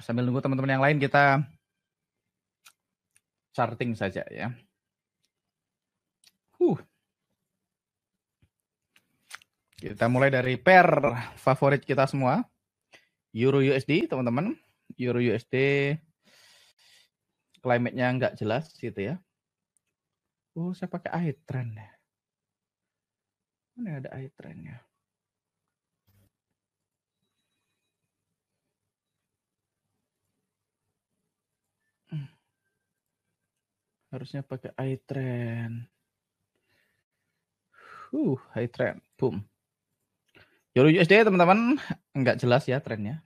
sambil nunggu teman-teman yang lain kita charting saja ya. Kita mulai dari pair favorit kita semua. Euro USD, teman-teman. Euro USD climate-nya nggak jelas gitu ya. Saya pakai iTrend ya. Mana ada iTrend-nya? Harusnya pakai iTrend. iTrend, boom. Euro USD teman-teman nggak jelas ya trennya.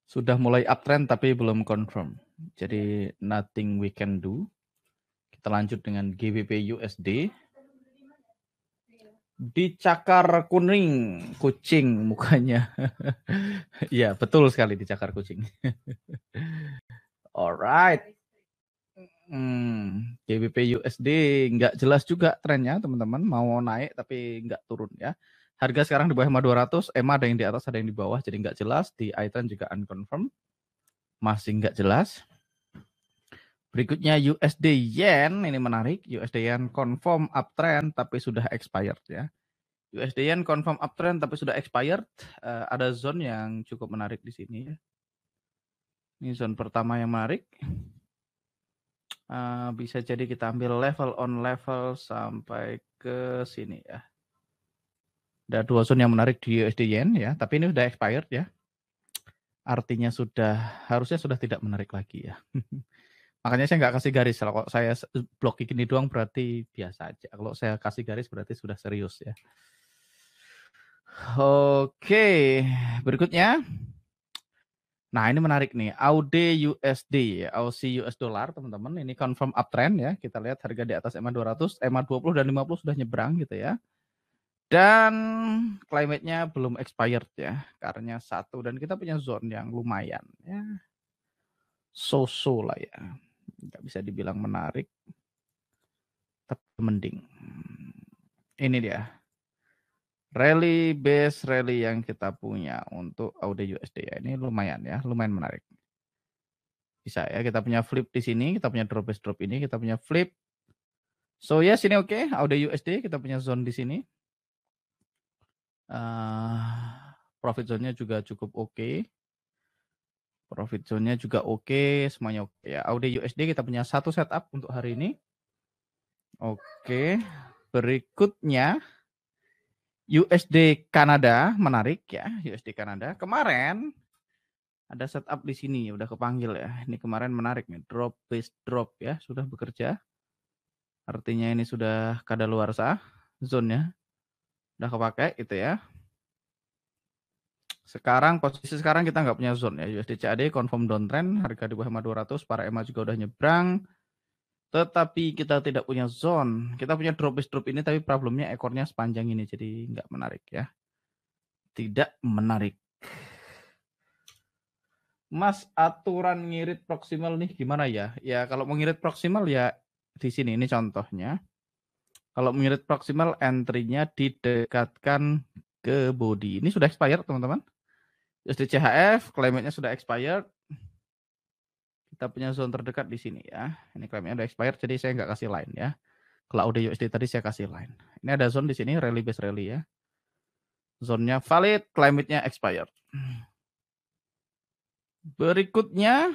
Sudah mulai uptrend tapi belum confirm. Jadi nothing we can do. Kita lanjut dengan GBP USD. Dicakar kuning, kucing mukanya. Iya, betul sekali dicakar kucing. Alright. GBP USD nggak jelas juga trennya teman-teman. Mau naik tapi nggak turun ya. Harga sekarang di bawah EMA 200, EMA ada yang di atas, ada yang di bawah, jadi nggak jelas. Di iTrend juga unconfirmed, masih nggak jelas. Berikutnya USD Yen, ini menarik. USD Yen confirm uptrend tapi sudah expired ya. USD Yen confirm uptrend tapi sudah expired. Ada zone yang cukup menarik di sini ya. Ini zone pertama yang menarik. Bisa jadi kita ambil level on level sampai ke sini ya. Ada dua zone yang menarik di USD Yen ya, tapi ini sudah expired ya. Artinya harusnya sudah tidak menarik lagi ya. Makanya saya nggak kasih garis. Kalau saya blok gini doang berarti biasa aja. Kalau saya kasih garis berarti sudah serius ya. Oke, berikutnya. Nah ini menarik nih, AUD USD, Aussie US Dollar teman-teman. Ini confirm uptrend ya. Kita lihat harga di atas EMA 200, EMA 20 dan 50 sudah nyebrang gitu ya. Dan climate-nya belum expired ya, karena satu. Dan kita punya zone yang lumayan ya. So-so lah ya. Nggak bisa dibilang menarik, tapi mending. Ini dia. Rally base rally yang kita punya untuk AUD USD ya. Ini lumayan ya, lumayan menarik. Bisa ya, kita punya flip di sini, kita punya drop base drop ini, kita punya flip. So ya, sini oke, AUD USD kita punya zone di sini. Profit zone-nya juga cukup oke. Profit zone-nya juga oke, semuanya oke ya. AUD USD kita punya satu setup untuk hari ini. Oke. Berikutnya USD Kanada menarik ya, USD Kanada. Kemarin ada setup di sini, udah kepanggil ya. Ini kemarin menarik nih, drop base drop ya, sudah bekerja. Artinya ini sudah kadaluarsa zone-nya. Udah kepakai itu ya. Sekarang posisi sekarang kita nggak punya zone ya. USD CAD confirm downtrend, harga di bawah EMA 200, para EMA juga udah nyebrang. Tetapi kita tidak punya zone. Kita punya drop base drop ini tapi problemnya ekornya sepanjang ini jadi nggak menarik ya. Tidak menarik. Mas, aturan ngirit proximal nih gimana ya? Ya kalau mau ngirit proximal ya di sini, ini contohnya. Kalau mengirit proximal entry-nya didekatkan ke body. Ini sudah expired teman-teman. USD CHF, climate-nya sudah expired. Kita punya zone terdekat di sini ya. Ini climate-nya sudah expired, jadi saya nggak kasih line ya. Kalau AUD USD tadi saya kasih line. Ini ada zone di sini, rally base rally ya. Zone-nya valid, climate-nya expired. Berikutnya,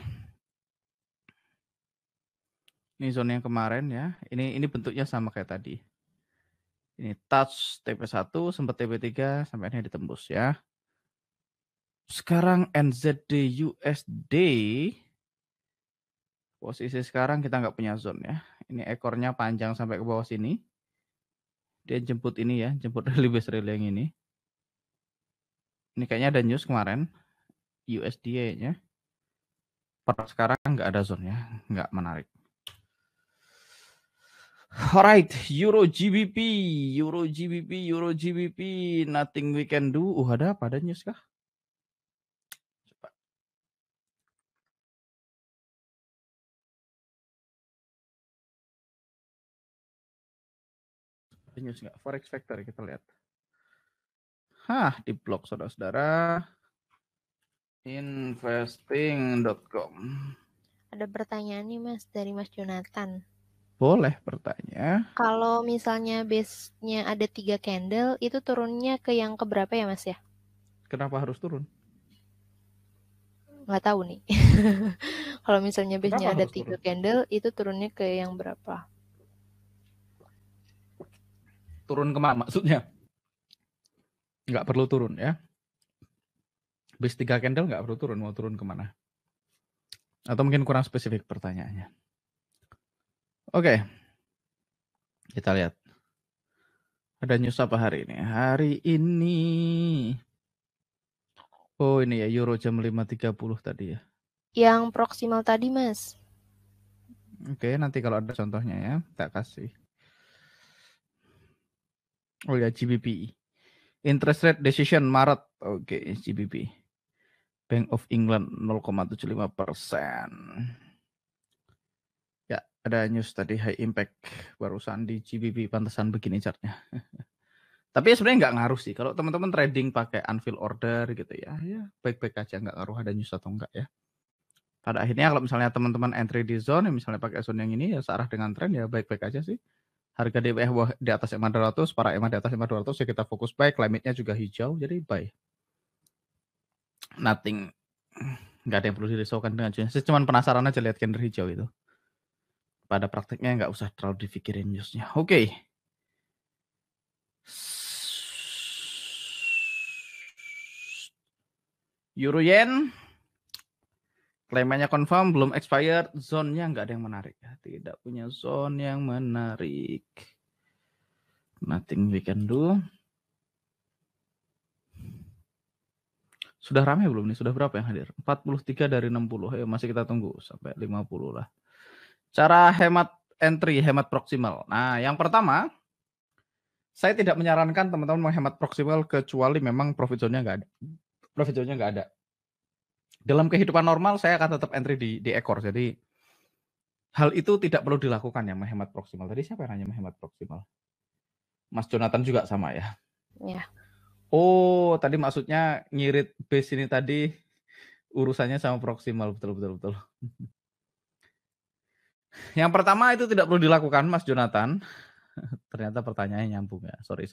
ini zone yang kemarin ya. Ini bentuknya sama kayak tadi. Ini touch TP1, sempat TP3, sampai ini ditembus ya. Sekarang NZD USD. Posisi sekarang kita nggak punya zone ya. Ini ekornya panjang sampai ke bawah sini. Dia jemput ini ya, jemput rally base rally yang ini. Ini kayaknya ada news kemarin. USD-nya. Per sekarang nggak ada zone ya, nggak menarik. Alright, Euro GBP, Euro GBP, Euro GBP, nothing we can do. Ada apa? Ada news kah? Coba. Ada news nggak? Forex Factory kita lihat. Di blok saudara-saudara. Investing.com. Ada pertanyaan nih Mas dari Mas Jonathan. Boleh bertanya. Kalau misalnya base-nya ada 3 candle, itu turunnya ke yang keberapa ya Mas ya? Kenapa harus turun? Nggak tahu nih. Kalau misalnya base-nya Kenapa ada harus 3 turun? candle, itu turunnya ke yang berapa? Turun kemana maksudnya? Nggak perlu turun ya. Base 3 candle nggak perlu turun. Mau turun kemana? Atau mungkin kurang spesifik pertanyaannya. Oke. Kita lihat. Ada news apa hari ini? Hari ini. Oh ini ya, Euro jam 5.30 tadi ya. Yang proksimal tadi Mas. Oke, nanti kalau ada contohnya ya, tak kasih. Oh ya, GBP. Interest rate decision Maret. Oke, GBP. Bank of England 0,75%. Ya, ada news tadi high impact barusan di GBP, pantesan begini chartnya. Tapi sebenarnya nggak ngaruh sih. Kalau teman-teman trading pakai unfill order gitu ya, ya baik-baik aja, nggak ngaruh ada news atau enggak ya. Pada akhirnya kalau misalnya teman-teman entry di zone, misalnya pakai zone yang ini ya searah dengan tren ya baik-baik aja sih. Harga di bawah di atas EMA 200, para EMA di atas EMA 200 ya kita fokus buy, limitnya juga hijau, jadi buy. Nothing, nggak ada yang perlu dirisaukan dengan jenis. Saya cuma penasaran aja lihat candle hijau itu. Pada prakteknya nggak usah terlalu dipikirin newsnya. Oke. Euro Yen. Claimnya confirm, belum expired, zone-nya nggak ada yang menarik. Tidak punya zone yang menarik. Nothing we can do. Sudah ramai belum nih? Sudah berapa yang hadir? 43 dari 60. Ya, masih kita tunggu sampai 50 lah. Cara hemat entry, hemat proksimal. Nah, yang pertama, saya tidak menyarankan teman-teman menghemat proksimal kecuali memang profit zone-nya nggak ada. Profit zone-nya nggak ada. Dalam kehidupan normal, saya akan tetap entry di ekor. Jadi, hal itu tidak perlu dilakukan ya, menghemat proksimal. Tadi siapa yang nanya menghemat proksimal? Mas Jonathan juga sama ya? Ya. Oh, tadi maksudnya ngirit base ini tadi urusannya sama proksimal. Betul. Yang pertama itu tidak perlu dilakukan, Mas Jonathan. Ternyata pertanyaannya nyambung ya. Sorry.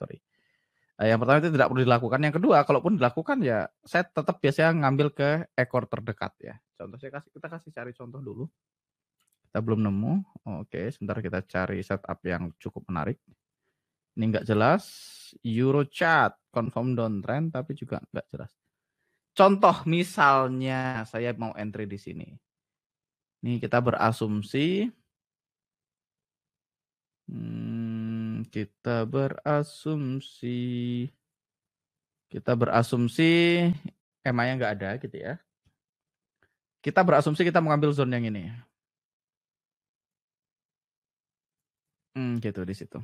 Yang pertama itu tidak perlu dilakukan. Yang kedua, kalaupun dilakukan ya saya tetap biasanya ngambil ke ekor terdekat ya. Contoh kita kasih cari contoh dulu. Kita belum nemu. Oke, sebentar kita cari setup yang cukup menarik. Ini nggak jelas. Euro chart confirm downtrend tapi juga nggak jelas. Contoh misalnya saya mau entry di sini. Ini kita berasumsi kita berasumsi EMA-nya nggak ada gitu ya. Kita berasumsi kita mengambil zone yang ini. Gitu di situ.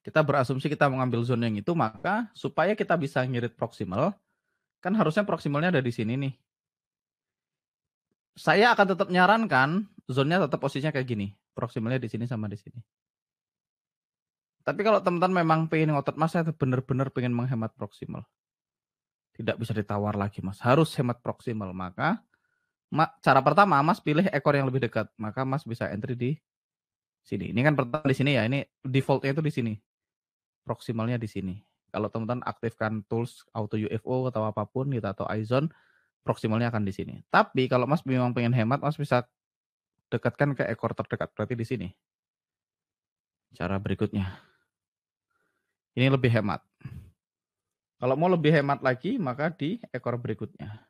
Kita berasumsi kita mengambil zone yang itu, maka supaya kita bisa ngirit proksimal, kan harusnya proksimalnya ada di sini nih. Saya akan tetap nyarankan zone-nya tetap posisinya kayak gini. Proksimalnya di sini sama di sini. Tapi kalau teman-teman memang pengen ngotot, Mas, saya benar-benar pengen menghemat proksimal. Tidak bisa ditawar lagi, Mas. Harus hemat proksimal. Maka cara pertama, Mas pilih ekor yang lebih dekat. Maka Mas bisa entry di sini. Ini kan pertama di sini ya. Ini defaultnya itu di sini. Proksimalnya di sini. Kalau teman-teman aktifkan tools auto UFO atau apapun gitu atau iZone, proksimalnya akan di sini. Tapi kalau Mas memang pengen hemat, Mas bisa dekatkan ke ekor terdekat. Berarti di sini. Cara berikutnya. Ini lebih hemat. Kalau mau lebih hemat lagi, maka di ekor berikutnya.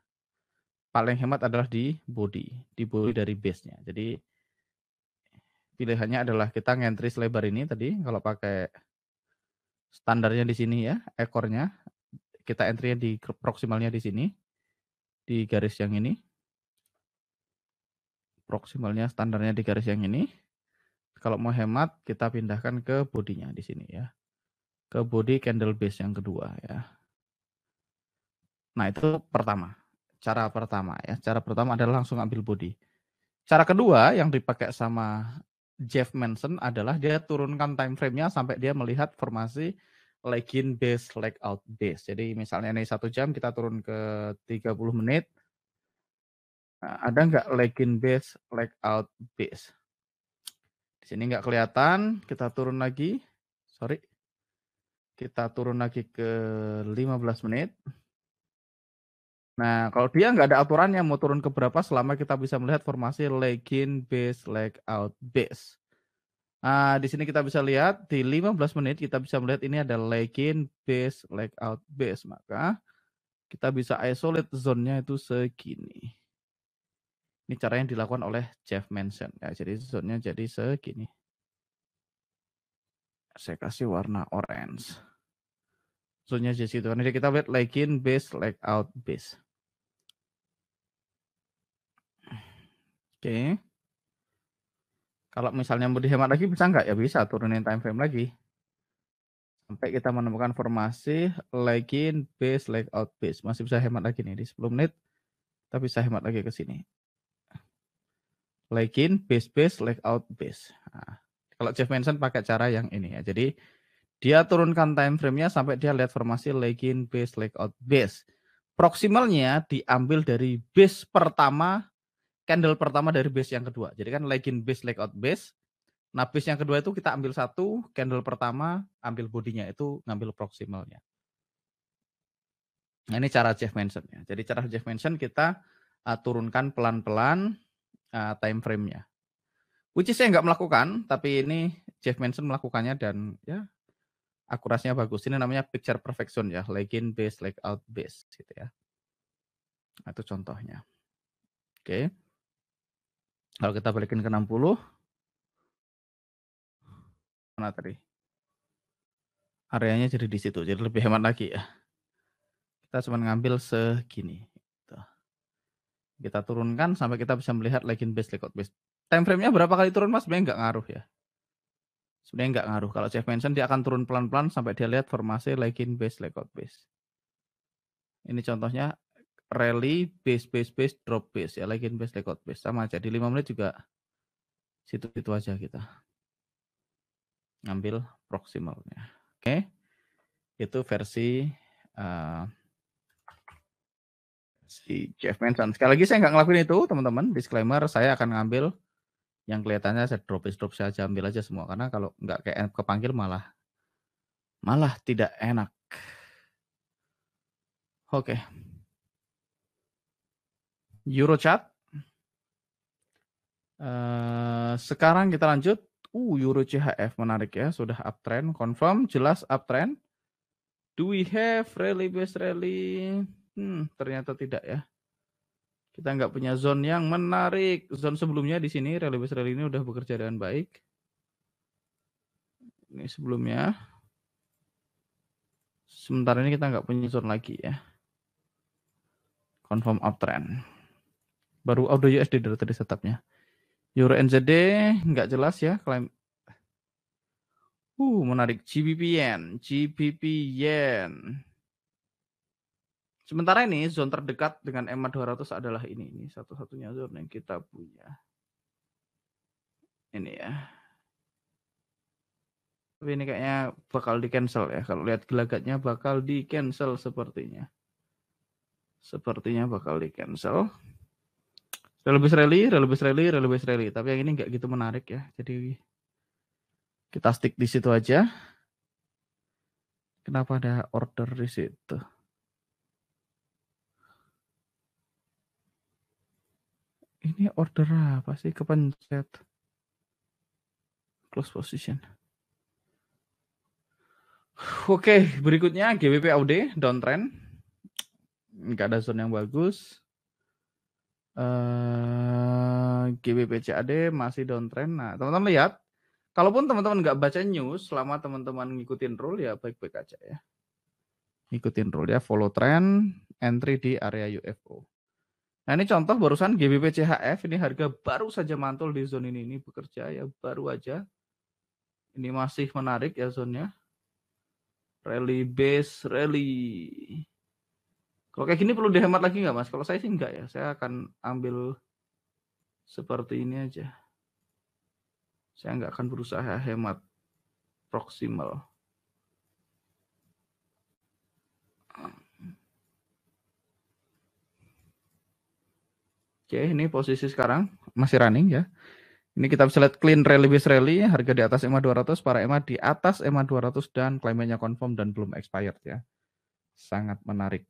Paling hemat adalah di body dari base-nya. Jadi pilihannya adalah kita ngentry selebar ini tadi. Kalau pakai standarnya di sini ya, ekornya kita entry-nya di proksimalnya di sini, di garis yang ini. Proksimalnya standarnya di garis yang ini. Kalau mau hemat, kita pindahkan ke bodinya di sini ya. Ke body candle base yang kedua ya. Nah, itu pertama. Cara pertama ya. Cara pertama adalah langsung ambil body. Cara kedua yang dipakai sama Jeff Manson adalah dia turunkan time frame-nya sampai dia melihat formasi leg-in base, leg-out base. Jadi misalnya ini 1 jam kita turun ke 30 menit. Nah, ada nggak leg-in base, leg-out base? Di sini nggak kelihatan, kita turun lagi. Sorry. Kita turun lagi ke 15 menit. Nah, kalau dia nggak ada aturannya mau turun ke berapa selama kita bisa melihat formasi leg-in base, leg-out base. Nah, di sini kita bisa lihat di 15 menit kita bisa melihat ini ada leg-in base, leg-out base. Maka kita bisa isolate zone-nya itu segini. Ini cara yang dilakukan oleh Jeff Manson. Ya, jadi zone-nya jadi segini. Saya kasih warna orange. Zone-nya jadi situ. Nanti kita lihat leg-in base, leg-out base. Oke. Kalau misalnya mau dihemat lagi bisa nggak? Ya bisa, turunin time frame lagi. Sampai kita menemukan formasi leg-in base, leg-out base. Masih bisa hemat lagi nih di 10 menit. Kita bisa hemat lagi ke sini. Leg-in, base, leg-out, base. Nah, kalau Jeff Manson pakai cara yang ini ya. Jadi dia turunkan time frame-nya sampai dia lihat formasi leg-in, base, leg-out, base. Proximalnya diambil dari base pertama, candle pertama dari base yang kedua. Jadi kan leg-in, base, leg-out, base. Nah, base yang kedua itu kita ambil satu, candle pertama ambil bodinya itu ngambil proximalnya. Nah, ini cara Jeff Manson ya. Jadi cara Jeff Manson kita turunkan pelan-pelan time frame-nya. Which is saya nggak melakukan, tapi ini Jeff Manson melakukannya dan ya akurasinya bagus. Ini namanya picture perfection ya, leg-in base, leg-out base gitu ya. Nah, itu contohnya. Oke. Kalau kita balikin ke 60, mana tadi? Areanya jadi di situ, jadi lebih hemat lagi ya. Kita cuma ngambil segini. Gitu. Kita turunkan sampai kita bisa melihat leg-in base, leg-out base. Time frame-nya berapa kali turun mas? Sebenarnya nggak ngaruh ya. Sebenarnya nggak ngaruh. Kalau Jeff Manson dia akan turun pelan-pelan sampai dia lihat formasi leg-in base, leg-out base. Ini contohnya rally base, drop base ya, leg-in base, leg-out base sama aja. Di 5 menit juga situ-situ aja kita ngambil proximalnya. Oke. Itu versi si Jeff Manson. Sekali lagi saya nggak ngelakuin itu, teman-teman. Disclaimer, saya akan ngambil yang kelihatannya saya drop saya aja ambil aja semua karena kalau nggak kayak kepanggil malah tidak enak. Oke. Eurochart. Sekarang kita lanjut. Euro CHF menarik ya, sudah uptrend, confirm, jelas uptrend. Do we have rally base rally? Ternyata tidak ya. Kita nggak punya zone yang menarik. Zone sebelumnya di sini rally base rally ini udah bekerja dengan baik. Ini sebelumnya. Sementara ini kita nggak punya zone lagi ya. Confirm uptrend. Baru auto USD dari tadi setupnya. Euro NZD nggak jelas ya. Klaim. Menarik. GBP Yen. Sementara ini zone terdekat dengan EMA 200 adalah ini. Ini satu-satunya zone yang kita punya. Ini ya. Tapi ini kayaknya bakal di cancel ya. Kalau lihat gelagatnya bakal di cancel sepertinya. Sepertinya bakal di cancel. Rally. Tapi yang ini nggak gitu menarik ya. Jadi kita stick di situ aja. Kenapa ada order di situ? Ini order apa sih? Kepencet. Close position. Oke, berikutnya GBP AUD downtrend. Nggak ada zone yang bagus. GBP CAD masih downtrend. Nah, teman-teman lihat, kalaupun teman-teman nggak baca news, selama teman-teman ngikutin rule ya baik-baik aja ya. Ngikutin rule ya, follow trend, entry di area UFO. Nah ini contoh barusan GBP CHF, ini harga baru saja mantul di zone ini bekerja ya, baru aja. Ini masih menarik ya zonnya. Rally base, rally. Kalau kayak gini perlu dihemat lagi nggak mas? Kalau saya sih nggak ya, saya akan ambil seperti ini aja. Saya nggak akan berusaha hemat proximal. Oke, ini posisi sekarang masih running ya. Ini kita bisa lihat clean rally base rally, harga di atas EMA 200, para EMA di atas EMA 200 dan climate-nya confirm dan belum expired ya. Sangat menarik.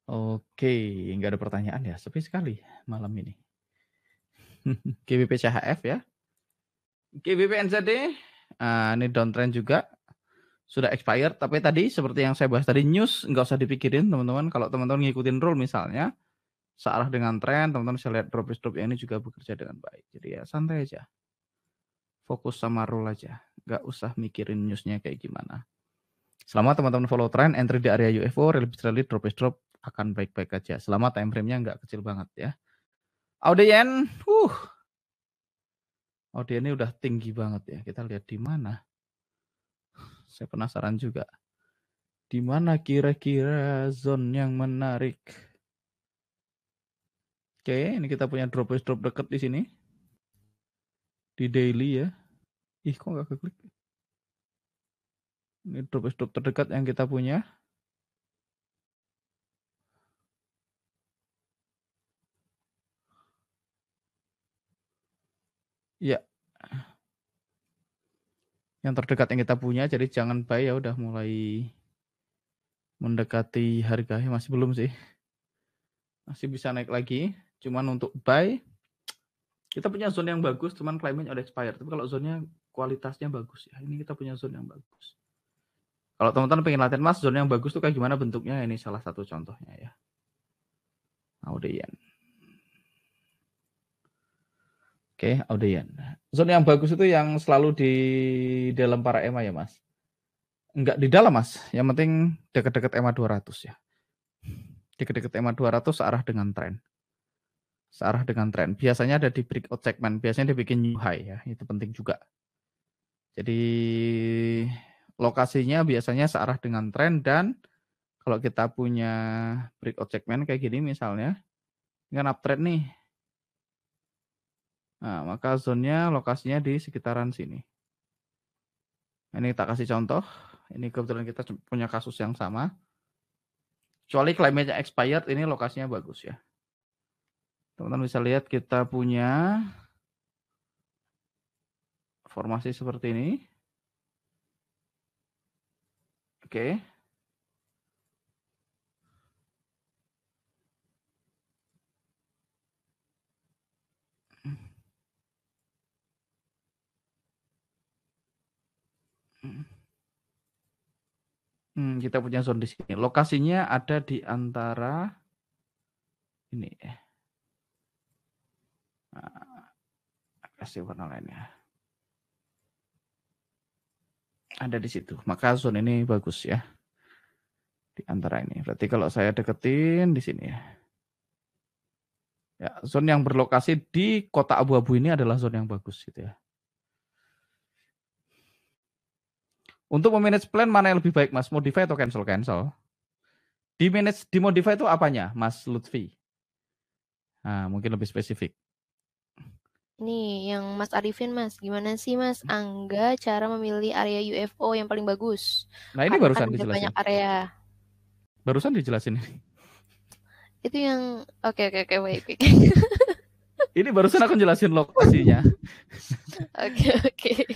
Oke, nggak ada pertanyaan ya, sepi sekali malam ini. GBP CHF ya. GBP NZD, ini downtrend juga. Sudah expired, tapi tadi seperti yang saya bahas tadi, news nggak usah dipikirin teman-teman. Kalau teman-teman ngikutin rule misalnya, searah dengan tren, teman-teman bisa lihat drop yang ini juga bekerja dengan baik. Jadi ya santai aja. Fokus sama rule aja. Nggak usah mikirin newsnya kayak gimana. Selama teman-teman follow trend, entry di area UFO, rally drop akan baik-baik aja. Selama time frame-nya nggak kecil banget ya. Audien, Audien ini udah tinggi banget ya. Kita lihat di mana. Saya penasaran juga. Di mana kira-kira zone yang menarik? Oke, ini kita punya drop dekat di sini. Di daily ya. Ih, kok nggak keklik? Ini drop terdekat yang kita punya. Ya. Yang terdekat yang kita punya, jadi jangan buy ya, udah mulai mendekati harganya, masih belum sih. Masih bisa naik lagi. Cuman untuk buy, kita punya zone yang bagus, cuman claiming udah expired. Tapi kalau zonenya kualitasnya bagus ya, ini kita punya zone yang bagus. Kalau teman-teman pengen latihan mas, zone yang bagus tuh kayak gimana bentuknya? Ini salah satu contohnya ya. Audien. Oke, Audien. Zone yang bagus itu yang selalu di dalam para EMA ya mas? Enggak di dalam mas, yang penting dekat-dekat EMA 200 ya. Dekat-dekat EMA 200 searah dengan tren. Searah dengan tren. Biasanya ada di breakout segment, biasanya dibikin new high ya, itu penting juga. Jadi lokasinya biasanya searah dengan tren dan kalau kita punya breakout segment kayak gini misalnya, ini kan uptrend nih. Nah, maka zone-nya lokasinya di sekitaran sini. Ini tak kasih contoh. Ini kebetulan kita punya kasus yang sama. Kecuali climate-nya expired, ini lokasinya bagus ya. Teman-teman bisa lihat kita punya formasi seperti ini. Oke. Kita punya zone di sini. Lokasinya ada di antara ini. Kasih warna lainnya. Ada di situ. Maka zone ini bagus ya. Di antara ini. Berarti kalau saya deketin di sini ya. Ya, zone yang berlokasi di kotak abu-abu ini adalah zone yang bagus gitu ya. Untuk memanage plan mana yang lebih baik Mas? Modify atau cancel? Di modify itu apanya Mas Lutfi? Nah, mungkin lebih spesifik. Nih, yang Mas Arifin, Mas. Gimana sih, Mas Angga cara memilih area UFO yang paling bagus? Nah, ini Karena kan barusan ada dijelasin. banyak area. Barusan dijelasin ini. Itu yang oke baik. Ini barusan aku jelasin lokasinya. Oke.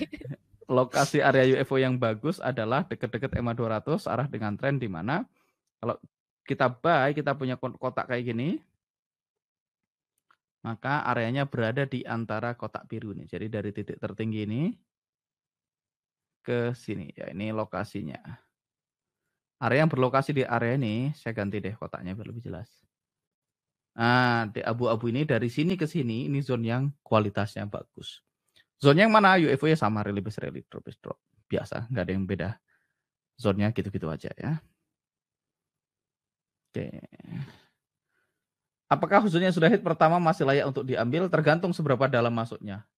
Lokasi area UFO yang bagus adalah dekat-dekat EMA 200 arah dengan tren di mana kalau kita buy, kita punya kotak kayak gini, maka areanya berada di antara kotak biru nih. Jadi dari titik tertinggi ini ke sini. Ya, ini lokasinya. Area yang berlokasi di area ini, saya ganti deh kotaknya biar lebih jelas. Nah, di abu-abu ini dari sini ke sini, ini zone yang kualitasnya bagus. Zone yang mana? UFO ya sama, rally drop. Biasa, nggak ada yang beda. Zone-nya gitu-gitu aja ya. Oke. Apakah khususnya sudah hit pertama masih layak untuk diambil? Tergantung seberapa dalam masuknya.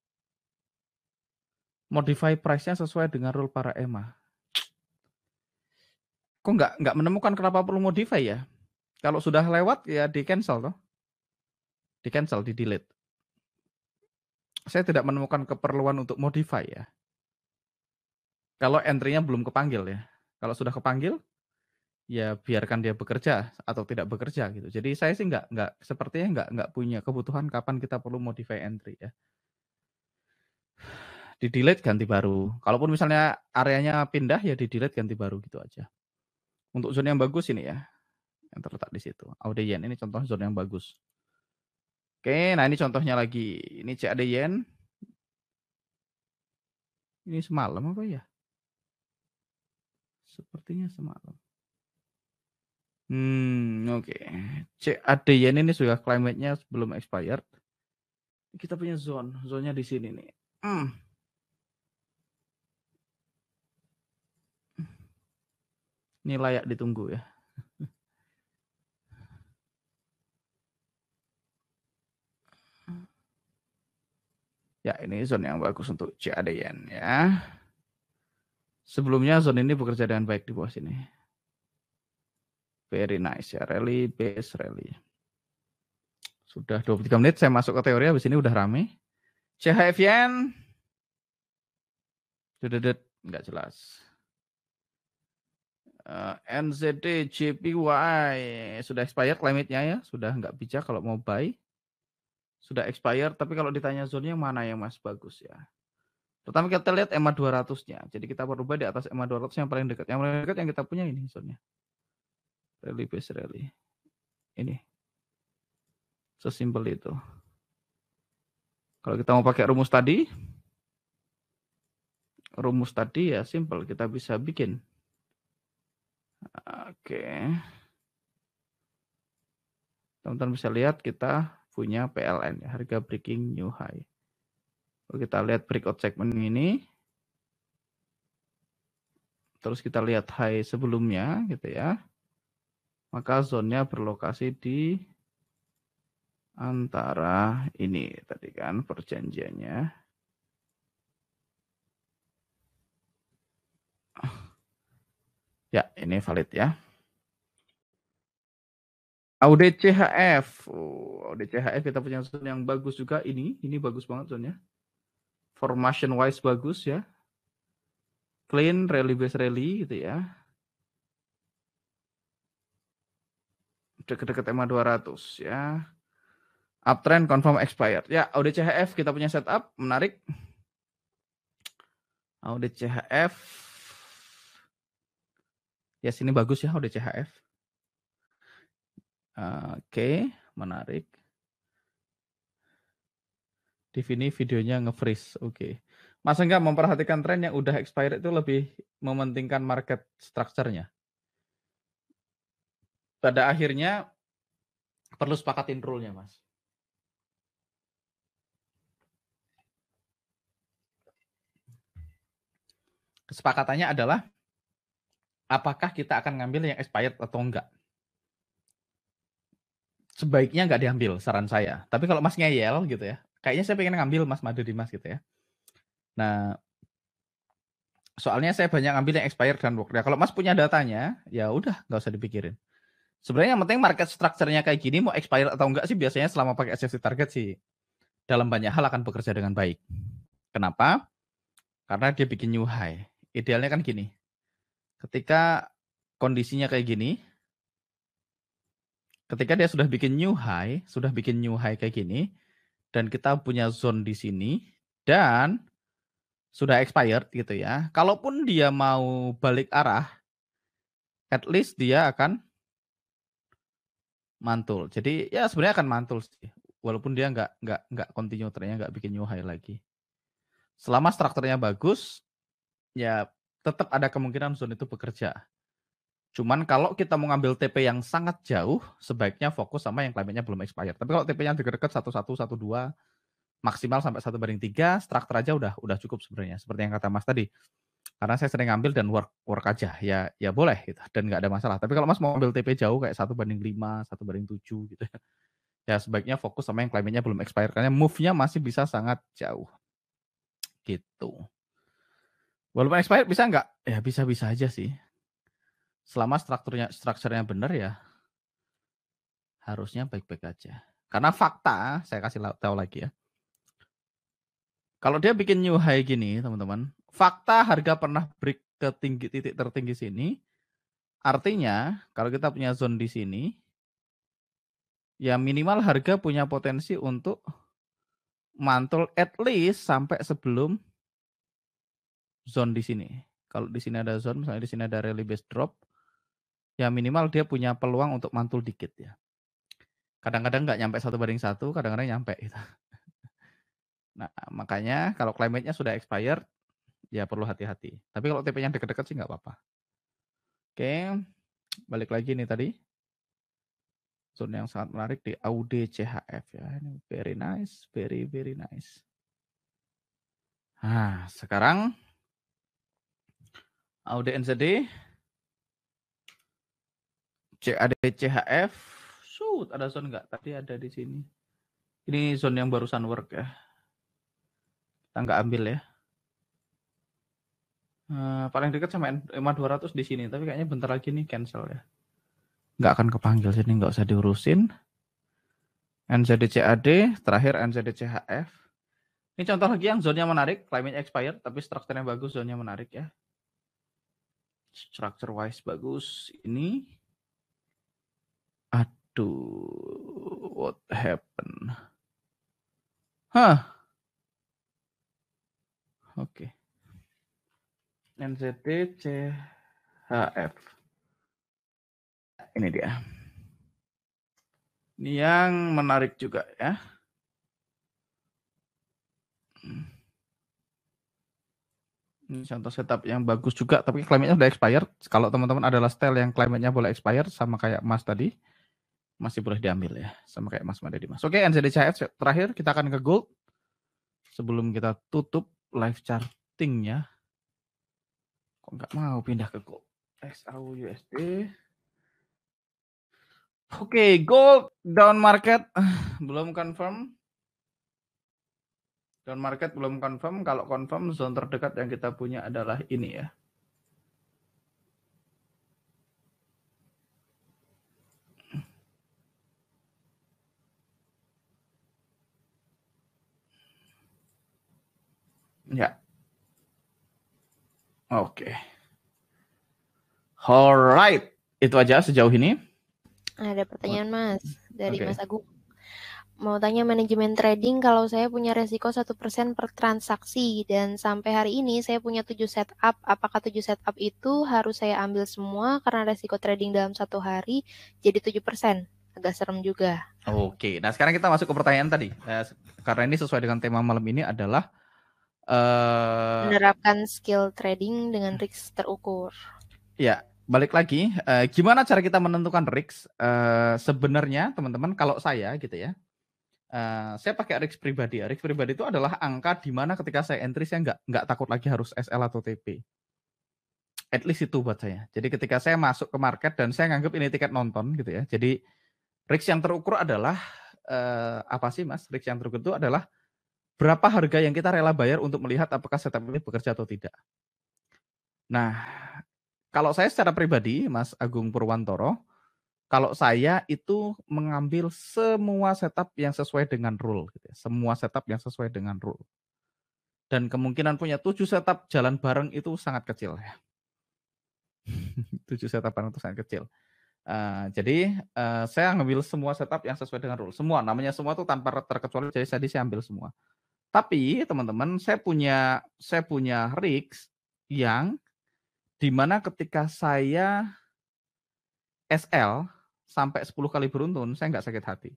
Modify price-nya sesuai dengan rule para EMA. Kok nggak menemukan kenapa perlu modify ya? Kalau sudah lewat ya di cancel toh. Di cancel, di delete. Saya tidak menemukan keperluan untuk modify ya. Kalau entry-nya belum kepanggil ya. Kalau sudah kepanggil, ya biarkan dia bekerja atau tidak bekerja gitu. Jadi saya sih sepertinya nggak punya kebutuhan kapan kita perlu modify entry ya. Di delete ganti baru. Kalaupun misalnya areanya pindah ya di delete ganti baru gitu aja. Untuk zona yang bagus ini ya, yang terletak di situ. AUD yen ini contoh zona yang bagus. Oke, nah ini contohnya lagi. Ini CAD yen. Ini semalam apa ya? Sepertinya semalam. Oke. CAD yen ini sudah climate-nya belum expired. Kita punya zonnya di sini nih. Ini layak ditunggu ya. Ya, ini zone yang bagus untuk CAD yen ya. Sebelumnya zone ini bekerja dengan baik di bawah sini. Very nice ya, rally base rally. Sudah 23 menit saya masuk ke teori, habis ini udah rame. CHF yen. Enggak jelas. NZD JPY sudah expired limitnya ya, sudah nggak bijak kalau mau buy. Sudah expired, tapi kalau ditanya zone yang mana yang mas bagus ya. Pertama kita lihat EMA 200-nya. Jadi kita berubah di atas EMA 200 yang paling dekat. Yang paling dekat yang kita punya ini zone-nya. Rally base rally. Ini. Sesimpel itu. Kalau kita mau pakai rumus tadi ya simple, kita bisa bikin. Oke. Teman-teman bisa lihat kita punya PLN, harga breaking new high. Kalau kita lihat breakout segment ini, terus kita lihat high sebelumnya gitu ya, maka zone-nya berlokasi di antara ini tadi kan perjanjiannya. Ya, ini valid ya. AUD CHF. AUD CHF kita punya zone yang bagus juga ini bagus banget zone-nya. Formation wise bagus ya. Clean rally base rally gitu ya. Dekat-dekat EMA 200 ya. Uptrend confirm expired. Ya, AUD CHF kita punya setup menarik. AUD CHF. Ya, sini bagus ya AUD CHF. Oke, menarik. Di sini videonya nge-freeze. Oke. Mas enggak memperhatikan tren yang udah expired itu lebih mementingkan market structure-nya. Pada akhirnya perlu sepakatin rule-nya, Mas. Kesepakatannya adalah apakah kita akan ngambil yang expired atau enggak. Sebaiknya enggak diambil, saran saya. Tapi kalau Mas ngeyel gitu ya, kayaknya saya pengen ngambil Mas Madu di Mas gitu ya. Nah, soalnya saya banyak ngambil yang expired dan work. Ya, kalau Mas punya datanya, ya udah nggak usah dipikirin. Sebenarnya yang penting market structure-nya kayak gini, mau expired atau enggak sih biasanya selama pakai SFC target sih dalam banyak hal akan bekerja dengan baik. Kenapa? Karena dia bikin new high. Idealnya kan gini. Ketika kondisinya kayak gini, ketika dia sudah bikin new high kayak gini, dan kita punya zone di sini, dan sudah expired gitu ya. Kalaupun dia mau balik arah, at least dia akan mantul. Jadi ya sebenarnya akan mantul sih. Walaupun dia nggak continue trennya, nggak bikin new high lagi. Selama strukturnya bagus, ya tetap ada kemungkinan zone itu bekerja. Cuman kalau kita mau ngambil TP yang sangat jauh, sebaiknya fokus sama yang climate-nya belum expired. Tapi kalau TP-nya dekat-dekat 11, 12, maksimal sampai 1/3, struktur aja udah cukup sebenarnya. Seperti yang kata Mas tadi. Karena saya sering ngambil dan work aja. Ya boleh gitu. Dan nggak ada masalah. Tapi kalau Mas mau ambil TP jauh kayak 1/5, 1/7 gitu. Ya sebaiknya fokus sama yang climate-nya belum expired. Karena move-nya masih bisa sangat jauh. Gitu. Walaupun expired bisa nggak? Ya bisa-bisa aja sih. Selama strukturnya benar ya harusnya baik-baik aja. Karena fakta, saya kasih tahu lagi ya. Kalau dia bikin new high gini, teman-teman, fakta harga pernah break ke titik tertinggi sini, artinya kalau kita punya zone di sini, ya minimal harga punya potensi untuk mantul at least sampai sebelum zone di sini. Kalau di sini ada zone, misalnya di sini ada rally base drop, ya minimal dia punya peluang untuk mantul dikit ya. Kadang-kadang nggak nyampe 1:1, kadang-kadang nyampe gitu. Nah, makanya kalau climate-nya sudah expired, ya perlu hati-hati. Tapi kalau TP-nya deket-deket sih nggak apa-apa. Oke, balik lagi nih tadi. Zone yang sangat menarik di AUD-CHF ya. Ini very nice, very nice. Nah, sekarang AUD-NZD, CAD-CHF. Shoot, ada zone nggak? Tadi ada di sini. Ini zone yang barusan work ya. Kita nggak ambil ya. Paling dekat sama EMA 200 di sini, tapi kayaknya bentar lagi nih cancel ya. Nggak akan kepanggil, jadi nggak usah diurusin. NZD-CAD, terakhir NZD-CHF. Ini contoh lagi yang zone-nya menarik, climate expired, tapi strukturnya bagus, zone-nya menarik ya. Structure wise bagus. Ini, aduh, what happened? Oke. NZD-CHF. Ini dia. Ini yang menarik juga ya. Ini contoh setup yang bagus juga, tapi climate-nya udah expired. Kalau teman-teman adalah style yang climate-nya boleh expired, sama kayak Mas tadi, masih boleh diambil ya. Sama kayak Mas Made Dimas. Oke, NZD-CHF terakhir, kita akan ke gold. Sebelum kita tutup live charting-nya. Kok nggak mau pindah ke gold? XAU-USD. Oke, gold down market belum confirm. Down market belum confirm. Kalau confirm, zone terdekat yang kita punya adalah ini ya. Ya. Oke. Alright. Itu aja sejauh ini. Ada pertanyaan Mas dari Oke. Mas Agung. Mau tanya manajemen trading, kalau saya punya resiko 1% per transaksi dan sampai hari ini saya punya 7 setup, apakah 7 setup itu harus saya ambil semua karena resiko trading dalam 1 hari jadi 7%? Agak serem juga. Oke, nah sekarang kita masuk ke pertanyaan tadi. Karena ini sesuai dengan tema malam ini adalah menerapkan skill trading dengan risk terukur. Ya, balik lagi. Gimana cara kita menentukan risk? Sebenarnya teman-teman, kalau saya gitu ya, saya pakai risk pribadi ya. Risk pribadi itu adalah angka di mana ketika saya entry saya nggak takut lagi harus SL atau TP. At least itu buat saya. Jadi ketika saya masuk ke market dan saya nganggap ini tiket nonton gitu ya. Jadi risk yang terukur adalah apa sih Mas? Risk yang terukur itu adalah berapa harga yang kita rela bayar untuk melihat apakah setup ini bekerja atau tidak. Nah, kalau saya secara pribadi, Mas Agung Purwantoro, kalau saya itu mengambil semua setup yang sesuai dengan rule, gitu ya. Semua setup yang sesuai dengan rule. Dan kemungkinan punya 7 setup jalan bareng itu sangat kecil ya. 7 setup bareng itu sangat kecil. Jadi saya ngambil semua setup yang sesuai dengan rule. Semua, namanya semua itu tanpa terkecuali, jadi saya ambil semua. Tapi teman-teman, saya punya risk yang dimana ketika saya SL sampai 10 kali beruntun, saya nggak sakit hati.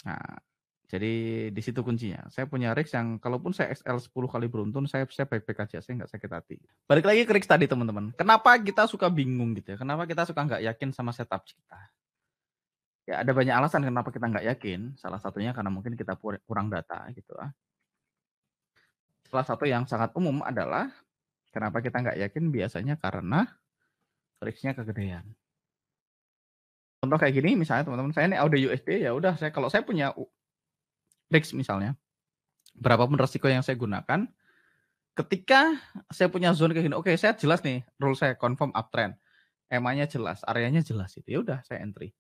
Nah, jadi di situ kuncinya. Saya punya risk yang kalaupun saya XL 10 kali beruntun, saya baik-baik aja, saya nggak sakit hati. Balik lagi ke risk tadi teman-teman. Kenapa kita suka bingung gitu ya? Kenapa kita suka nggak yakin sama setup kita? Ya ada banyak alasan kenapa kita nggak yakin. Salah satunya karena mungkin kita kurang data gitu. Salah satu yang sangat umum adalah kenapa kita nggak yakin biasanya karena risknya kegedean. Contoh kayak gini misalnya teman-teman, saya ini audio USD, ya udah kalau saya punya risk misalnya, berapapun resiko yang saya gunakan, ketika saya punya zone kayak gini, oke, saya jelas nih, rule saya confirm uptrend, EMA-nya jelas, areanya jelas, itu ya udah saya entry.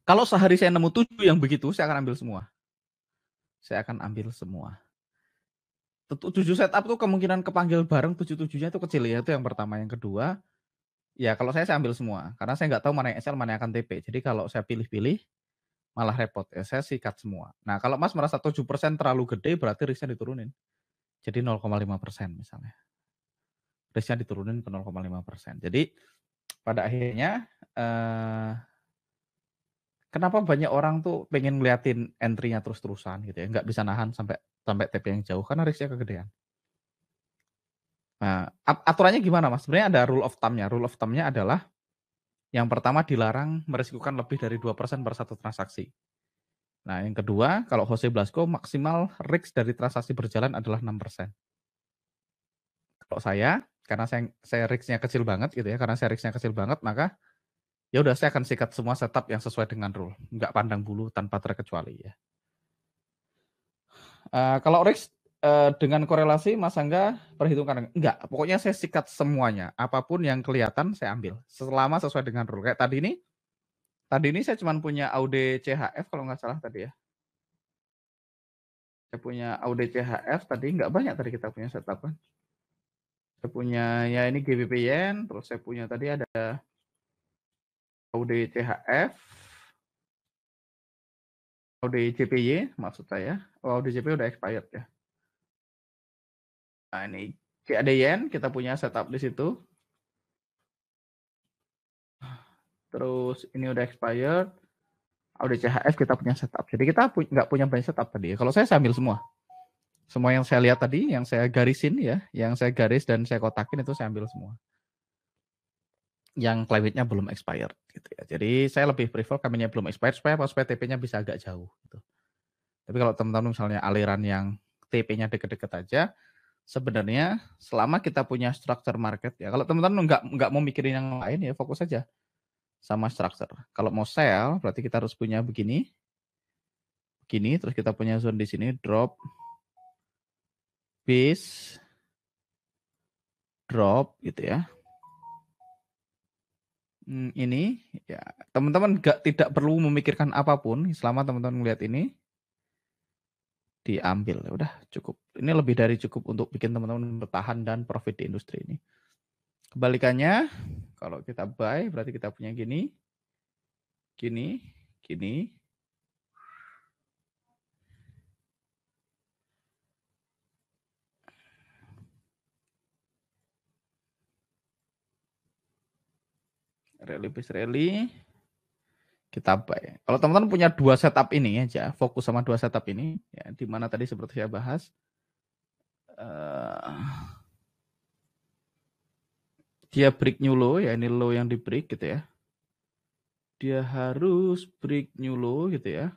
Kalau sehari saya nemu 7 yang begitu, saya akan ambil semua. Saya akan ambil semua. 7 setup tuh kemungkinan kepanggil bareng 7-7-nya itu kecil ya, itu yang pertama. Yang kedua, ya kalau saya ambil semua, karena saya nggak tahu mana yang SL, mana yang akan TP. Jadi kalau saya pilih-pilih, malah repot ya, saya sikat semua. Nah kalau Mas merasa 7% terlalu gede, berarti risknya diturunin. Jadi 0,5% misalnya. Risknya diturunin ke 0,5%. Jadi pada akhirnya, kenapa banyak orang tuh pengen ngeliatin entry-nya terus-terusan gitu ya, nggak bisa nahan sampai TP yang jauh, karena risknya kegedean. Nah, aturannya gimana Mas? Sebenarnya ada rule of thumb-nya. Rule of thumb-nya adalah yang pertama dilarang merisikokan lebih dari 2% per satu transaksi. Nah, yang kedua, kalau Jose Blasco maksimal risk dari transaksi berjalan adalah 6%. Kalau saya, karena saya risk-nya kecil banget gitu ya, karena saya risk-nya kecil banget, maka ya udah saya akan sikat semua setup yang sesuai dengan rule, nggak pandang bulu tanpa terkecuali ya. Kalau risk dengan korelasi, Mas Angga perhitungkan enggak, pokoknya saya sikat semuanya, apapun yang kelihatan saya ambil, selama sesuai dengan rule. Kayak tadi ini saya cuma punya AUD CHF kalau nggak salah tadi ya. Saya punya AUD CHF tadi, nggak banyak tadi kita punya setup kan. Saya punya ya ini GBP Yen, terus saya punya tadi ada AUD CHF, AUD JPY maksud saya. Oh, AUD JPY udah expired ya. Nah ini CAD Yen kita punya setup di situ. Terus ini udah expired. AUD CHF kita punya setup. Jadi kita nggak punya banyak setup tadi. Kalau saya ambil semua. Semua yang saya lihat tadi, yang saya garisin ya, yang saya garis dan saya kotakin itu saya ambil semua. Yang claimnya belum expired gitu ya. Jadi saya lebih prefer kaminya belum expired supaya TP-nya bisa agak jauh gitu. Tapi kalau teman-teman misalnya aliran yang TP-nya deket-deket aja, sebenarnya selama kita punya structure market ya, kalau teman-teman nggak mau mikirin yang lain ya, fokus aja sama structure. Kalau mau sell, berarti kita harus punya begini, terus kita punya zone di sini, drop, base, drop gitu ya. Ini ya teman-teman tidak perlu memikirkan apapun selama teman-teman melihat ini, diambil ya udah cukup. Ini lebih dari cukup untuk bikin teman-teman bertahan dan profit di industri ini. Kebalikannya, kalau kita buy berarti kita punya gini, rally, kita buy. Kalau teman-teman punya dua setup ini aja, fokus sama dua setup ini, ya, di mana tadi seperti saya bahas, dia break new low, ya ini low yang di break gitu ya. Dia harus break new low gitu ya.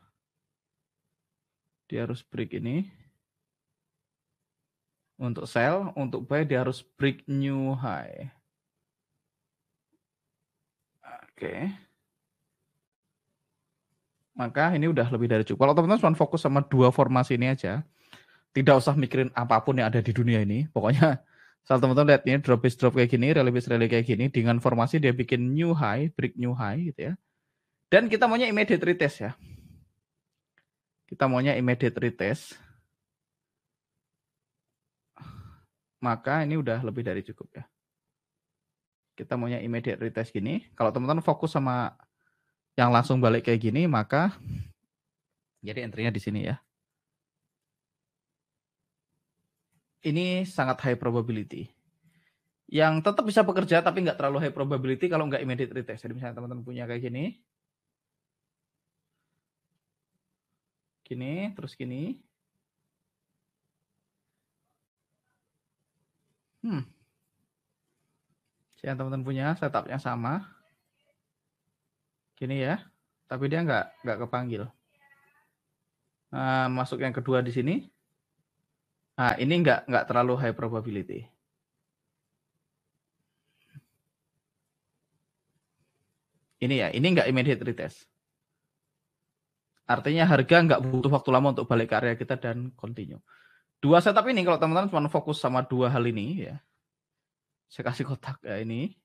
Dia harus break ini. Untuk sell, untuk buy dia harus break new high. Oke. Maka ini udah lebih dari cukup. Kalau teman-teman cuma fokus sama dua formasi ini aja, tidak usah mikirin apapun yang ada di dunia ini. Pokoknya saat teman-teman lihat ini drop base drop kayak gini, rally base rally kayak gini, dengan formasi dia bikin new high, break new high gitu ya. Dan kita maunya immediate retest ya. Kita maunya immediate retest. Maka ini udah lebih dari cukup ya. Kita maunya immediate retest gini. Kalau teman-teman fokus sama yang langsung balik kayak gini, maka jadi entry-nya di sini ya. Ini sangat high probability. Yang tetap bisa bekerja tapi nggak terlalu high probability kalau nggak immediate retest. Jadi misalnya teman-teman punya kayak gini, terus gini. Yang teman-teman punya setupnya sama, gini ya, tapi dia nggak kepanggil. Nah, masuk yang kedua di sini. Nah, ini nggak terlalu high probability. Ini ya, ini nggak immediate retest. Artinya harga nggak butuh waktu lama untuk balik ke area kita dan continue. Dua setup ini kalau teman-teman cuma fokus sama dua hal ini ya. Saya kasih kotak ya ini.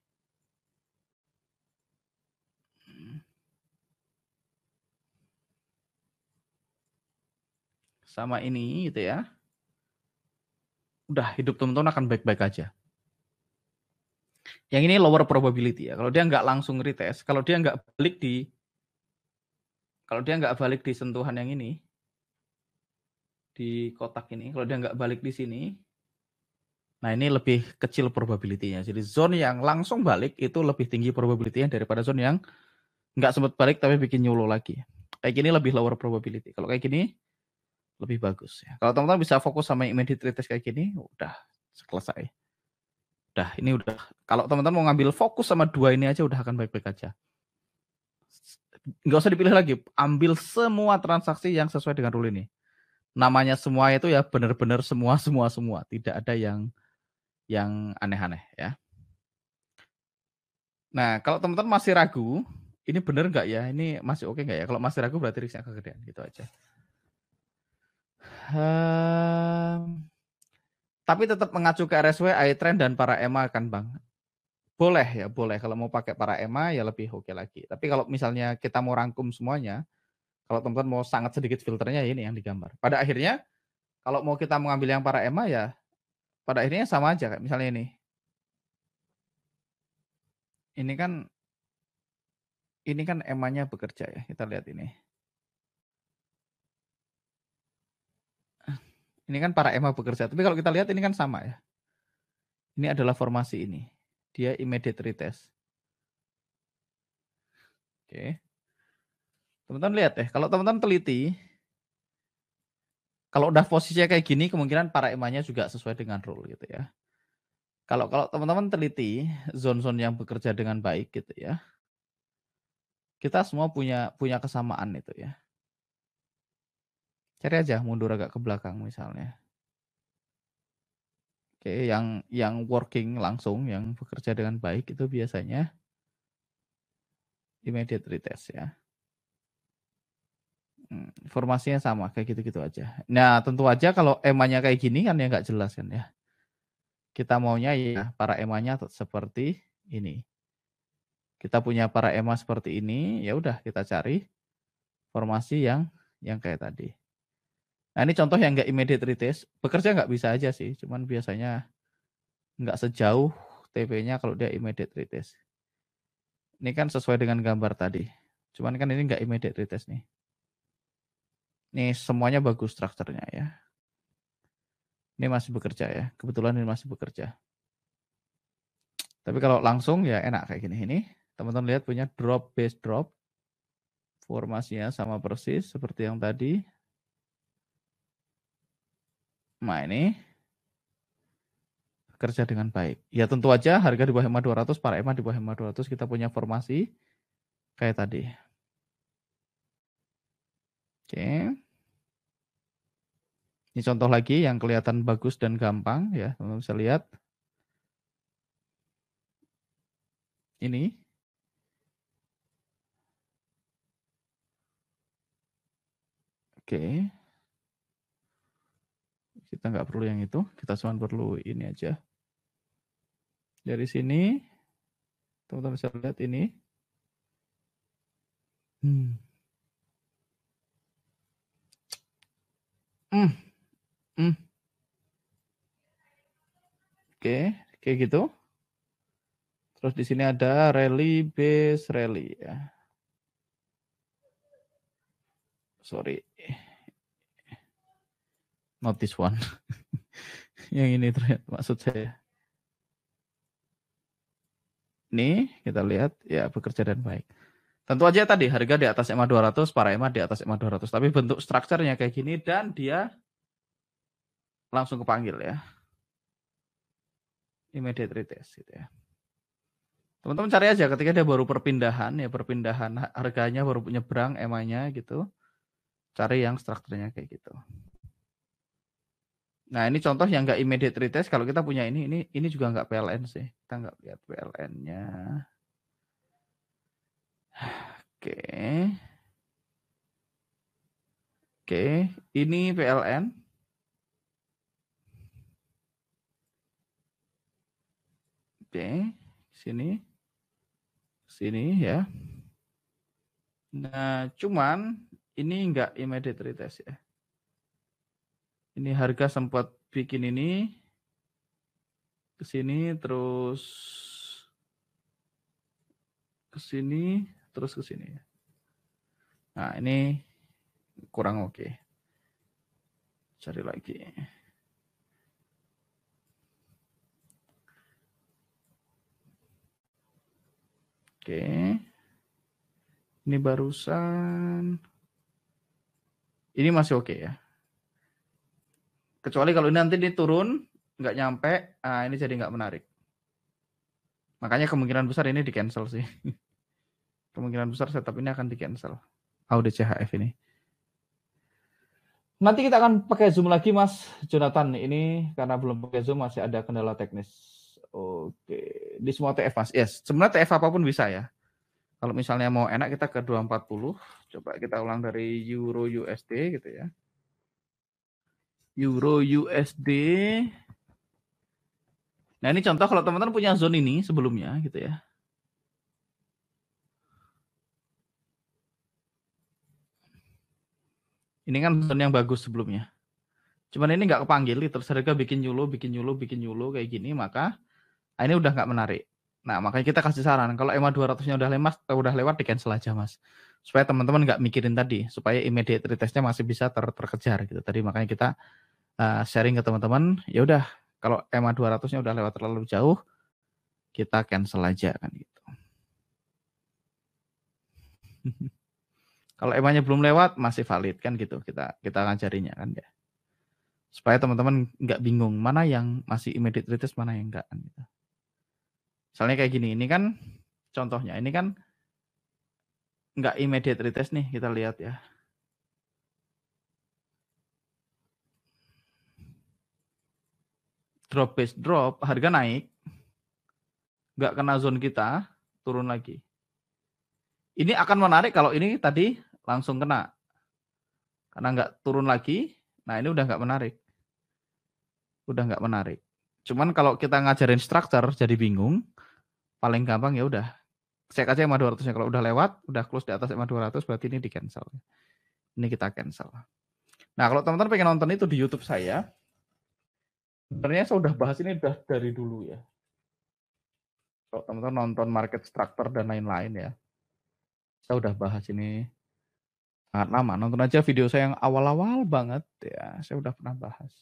Sama ini gitu ya. udah hidup teman-teman akan baik-baik aja. Yang ini lower probability ya. Kalau dia nggak langsung retest, kalau dia nggak balik di sentuhan yang ini, di kotak ini, kalau dia nggak balik di sini, nah ini lebih kecil probability-nya. Jadi zone yang langsung balik itu lebih tinggi probability-nya daripada zone yang nggak sempat balik tapi bikin nyulo lagi. Kayak gini lebih lower probability. Kalau kayak gini lebih bagus ya. Kalau teman-teman bisa fokus sama immediate retest kayak gini, udah selesai. Udah, ini udah. Kalau teman-teman mau ngambil fokus sama dua ini aja udah akan baik-baik aja. Nggak usah dipilih lagi, ambil semua transaksi yang sesuai dengan rule ini. Namanya semua itu ya benar-benar semua. Tidak ada yang aneh-aneh ya. Nah, kalau teman-teman masih ragu, ini benar nggak ya? Ini masih oke nggak ya? Kalau masih ragu berarti risknya kegedean, gitu aja. Tapi tetap mengacu ke RSW, iTrend dan para EMA kan Bang. Boleh ya, boleh. Kalau mau pakai para EMA ya lebih oke lagi. Tapi kalau misalnya kita mau rangkum semuanya, kalau teman-teman mau sangat sedikit filternya ini yang digambar. Pada akhirnya kalau mau kita mengambil yang para EMA ya pada akhirnya sama aja kayak misalnya ini. Ini kan EMA-nya bekerja ya. Kita lihat ini. Ini kan para EMA bekerja. Tapi kalau kita lihat ini kan sama ya. Ini adalah formasi ini. Dia immediate retest. Oke. Teman-teman lihat ya. Kalau teman-teman teliti, kalau udah posisinya kayak gini, kemungkinan para EMA-nya juga sesuai dengan rule gitu ya. Kalau teman-teman teliti zone-zone yang bekerja dengan baik gitu ya, kita semua punya kesamaan itu ya. Cari aja mundur agak ke belakang misalnya. Oke, yang working langsung, yang bekerja dengan baik itu biasanya immediate retest ya. Formasinya sama, kayak gitu-gitu aja. Nah, tentu aja kalau EMA-nya kayak gini kan ya nggak jelas kan ya. Kita maunya ya para EMA-nya seperti ini. Kita punya para EMA seperti ini, ya udah kita cari formasi yang kayak tadi. Nah, ini contoh yang nggak immediate retest. Bekerja nggak bisa aja sih, cuman biasanya nggak sejauh TP-nya kalau dia immediate retest. Ini kan sesuai dengan gambar tadi. Cuman kan ini nggak immediate retest nih. Ini semuanya bagus strukturnya ya. Ini masih bekerja ya. Kebetulan ini masih bekerja. Tapi kalau langsung ya enak kayak gini. Ini teman-teman lihat punya drop base drop. Formasinya sama persis seperti yang tadi. Nah ini kerja dengan baik. Ya tentu aja harga di bawah EMA 200, para EMA di bawah EMA 200 kita punya formasi kayak tadi. Oke. Ini contoh lagi yang kelihatan bagus dan gampang ya, teman-teman bisa lihat. Ini. Oke. Kita nggak perlu yang itu, kita cuma perlu ini aja. Dari sini, teman-teman bisa lihat ini. Oke, kayak gitu. Terus di sini ada rally base rally ya. Sorry. Not this one. Yang ini terlihat maksud saya. Ini kita lihat ya bekerja dan baik. Tentu aja tadi harga di atas EMA 200, para EMA di atas EMA 200. Tapi bentuk strukturnya kayak gini dan dia langsung kepanggil ya. Immediate retest gitu ya. Teman-teman cari aja ketika dia baru perpindahan ya, perpindahan harganya baru nyebrang EMA-nya gitu. Cari yang strukturnya kayak gitu. Nah ini contoh yang nggak immediate retest. Kalau kita punya ini juga nggak PLN sih. Kita nggak lihat PLN-nya. Oke. Oke, ini PLN. Oke, sini ya. Nah, cuman ini nggak immediate retest ya. Ini harga sempat bikin ini, ke sini terus ke sini terus ke sini. Nah, ini kurang oke. Cari lagi. Oke. Ini barusan. Ini masih oke ya. Kecuali kalau ini nanti dia turun, nggak nyampe, nah ini jadi nggak menarik. Makanya kemungkinan besar ini di cancel sih. Kemungkinan besar setup ini akan di cancel. AUDCHF ini. Nanti kita akan pakai Zoom lagi Mas Jonathan. Ini karena belum pakai Zoom masih ada kendala teknis. Oke. Di semua TF Mas. Yes. Sebenarnya TF apapun bisa ya. Kalau misalnya mau enak kita ke 240. Coba kita ulang dari Euro USD gitu ya. Euro USD. Nah ini contoh kalau teman-teman punya zone ini sebelumnya gitu ya. Ini kan zone yang bagus sebelumnya. Cuman ini nggak kepanggil, terus harga bikin nyulu kayak gini, maka ini udah nggak menarik. Nah makanya kita kasih saran, kalau EMA 200-nya udah lewat di cancel aja Mas. Supaya teman-teman nggak mikirin tadi, supaya immediate retest-nya masih bisa terkejar gitu. Tadi makanya kita sharing ke teman-teman, ya udah kalau EMA 200-nya udah lewat terlalu jauh, kita cancel aja kan gitu. Kalau EMA-nya belum lewat masih valid kan gitu, kita ngajarinya kan ya. Supaya teman-teman nggak bingung mana yang masih immediate retest, mana yang enggak kan gitu. Misalnya kayak gini, ini kan contohnya, ini kan nggak immediate retest nih, kita lihat ya. Drop base drop, harga naik, nggak kena zone kita, turun lagi. Ini akan menarik kalau ini tadi langsung kena. Karena nggak turun lagi, nah ini udah nggak menarik. Udah nggak menarik. Cuman kalau kita ngajarin structure jadi bingung, paling gampang ya udah. Cek aja EMA 200-nya, kalau udah lewat, udah close di atas EMA 200, berarti ini di cancel. Ini kita cancel. Nah kalau teman-teman pengen nonton itu di YouTube saya, sebenarnya saya udah bahas ini udah dari dulu ya. Kalau teman-teman nonton market structure dan lain-lain ya, saya udah bahas ini sangat lama. Nonton aja video saya yang awal-awal banget ya, saya udah pernah bahas.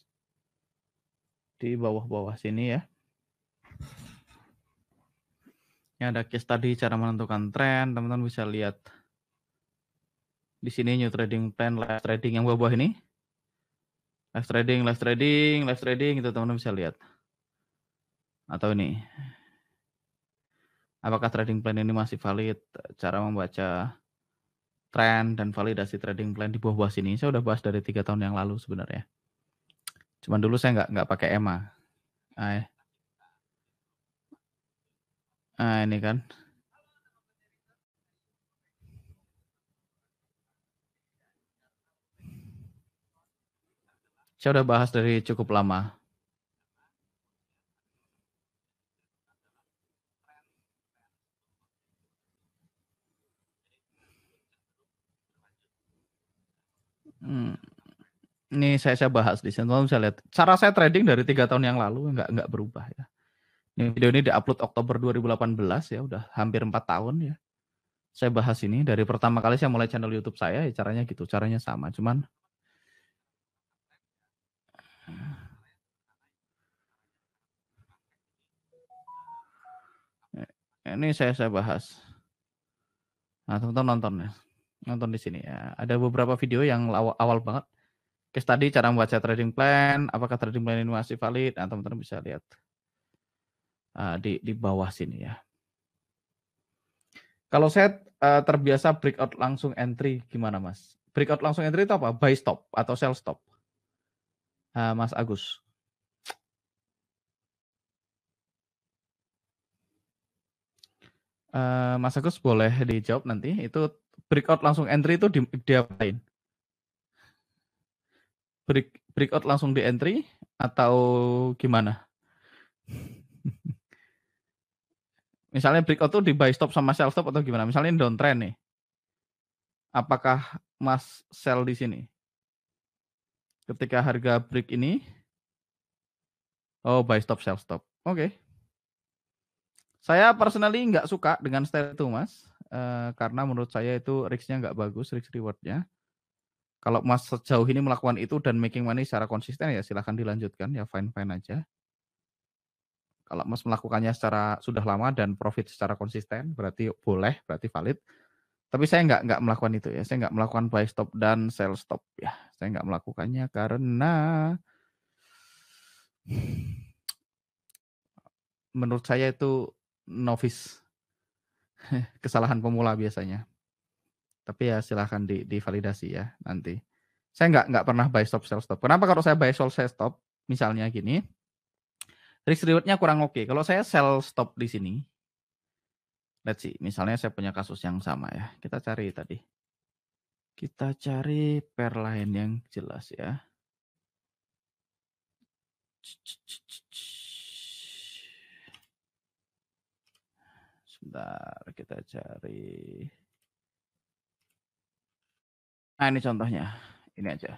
Di bawah-bawah sini ya. Ini ada case tadi cara menentukan tren, teman-teman bisa lihat. Di sini new trading plan, live trading yang bawah ini. Live trading itu teman-teman bisa lihat. Atau ini. Apakah trading plan ini masih valid? Cara membaca tren dan validasi trading plan di bawah sini. Saya udah bahas dari 3 tahun yang lalu sebenarnya. Cuman dulu saya nggak pakai EMA. Nah ini kan. Saya udah bahas dari cukup lama. Ini saya bahas di sini. Teman-teman bisa lihat. Cara saya trading dari 3 tahun yang lalu nggak berubah ya. Ini video ini diupload Oktober 2018 ya, udah hampir 4 tahun ya. Saya bahas ini dari pertama kali saya mulai channel YouTube saya, ya caranya gitu, caranya sama. Cuman ini saya bahas. Nah, teman-teman nonton di sini ya. Ada beberapa video yang awal banget. Case tadi cara membaca trading plan, apakah trading plan ini masih valid? Nah, teman-teman bisa lihat di bawah sini ya. Kalau saya terbiasa breakout langsung entry, gimana Mas? Breakout langsung entry itu apa? Buy stop atau sell stop? Mas Agus. Mas Agus boleh dijawab nanti. Itu breakout langsung entry itu diapain? Breakout langsung di entry atau gimana? Misalnya breakout tuh di buy stop sama sell stop atau gimana? Misalnya ini downtrend nih. Apakah Mas sell di sini? Ketika harga break ini, oh buy stop, sell stop. Oke. Saya personally nggak suka dengan style itu, Mas. Karena menurut saya itu risk-nya nggak bagus, risk reward-nya. Kalau Mas sejauh ini melakukan itu dan making money secara konsisten, ya silahkan dilanjutkan, ya fine-fine aja. Kalau Mas melakukannya secara sudah lama dan profit secara konsisten, berarti boleh, berarti valid. Tapi saya nggak melakukan itu ya. Saya nggak melakukan buy stop dan sell stop ya. Saya nggak melakukannya karena menurut saya itu novice, kesalahan pemula biasanya. Tapi ya silahkan divalidasi ya nanti. Saya nggak pernah buy stop sell stop. Kenapa kalau saya buy sell stop? Misalnya gini, risk reward-nya kurang oke. Kalau saya sell stop di sini, let's see, misalnya saya punya kasus yang sama ya. Kita cari tadi. Kita cari pair lain yang jelas ya. Sebentar, kita cari. Nah, ini contohnya. Ini aja.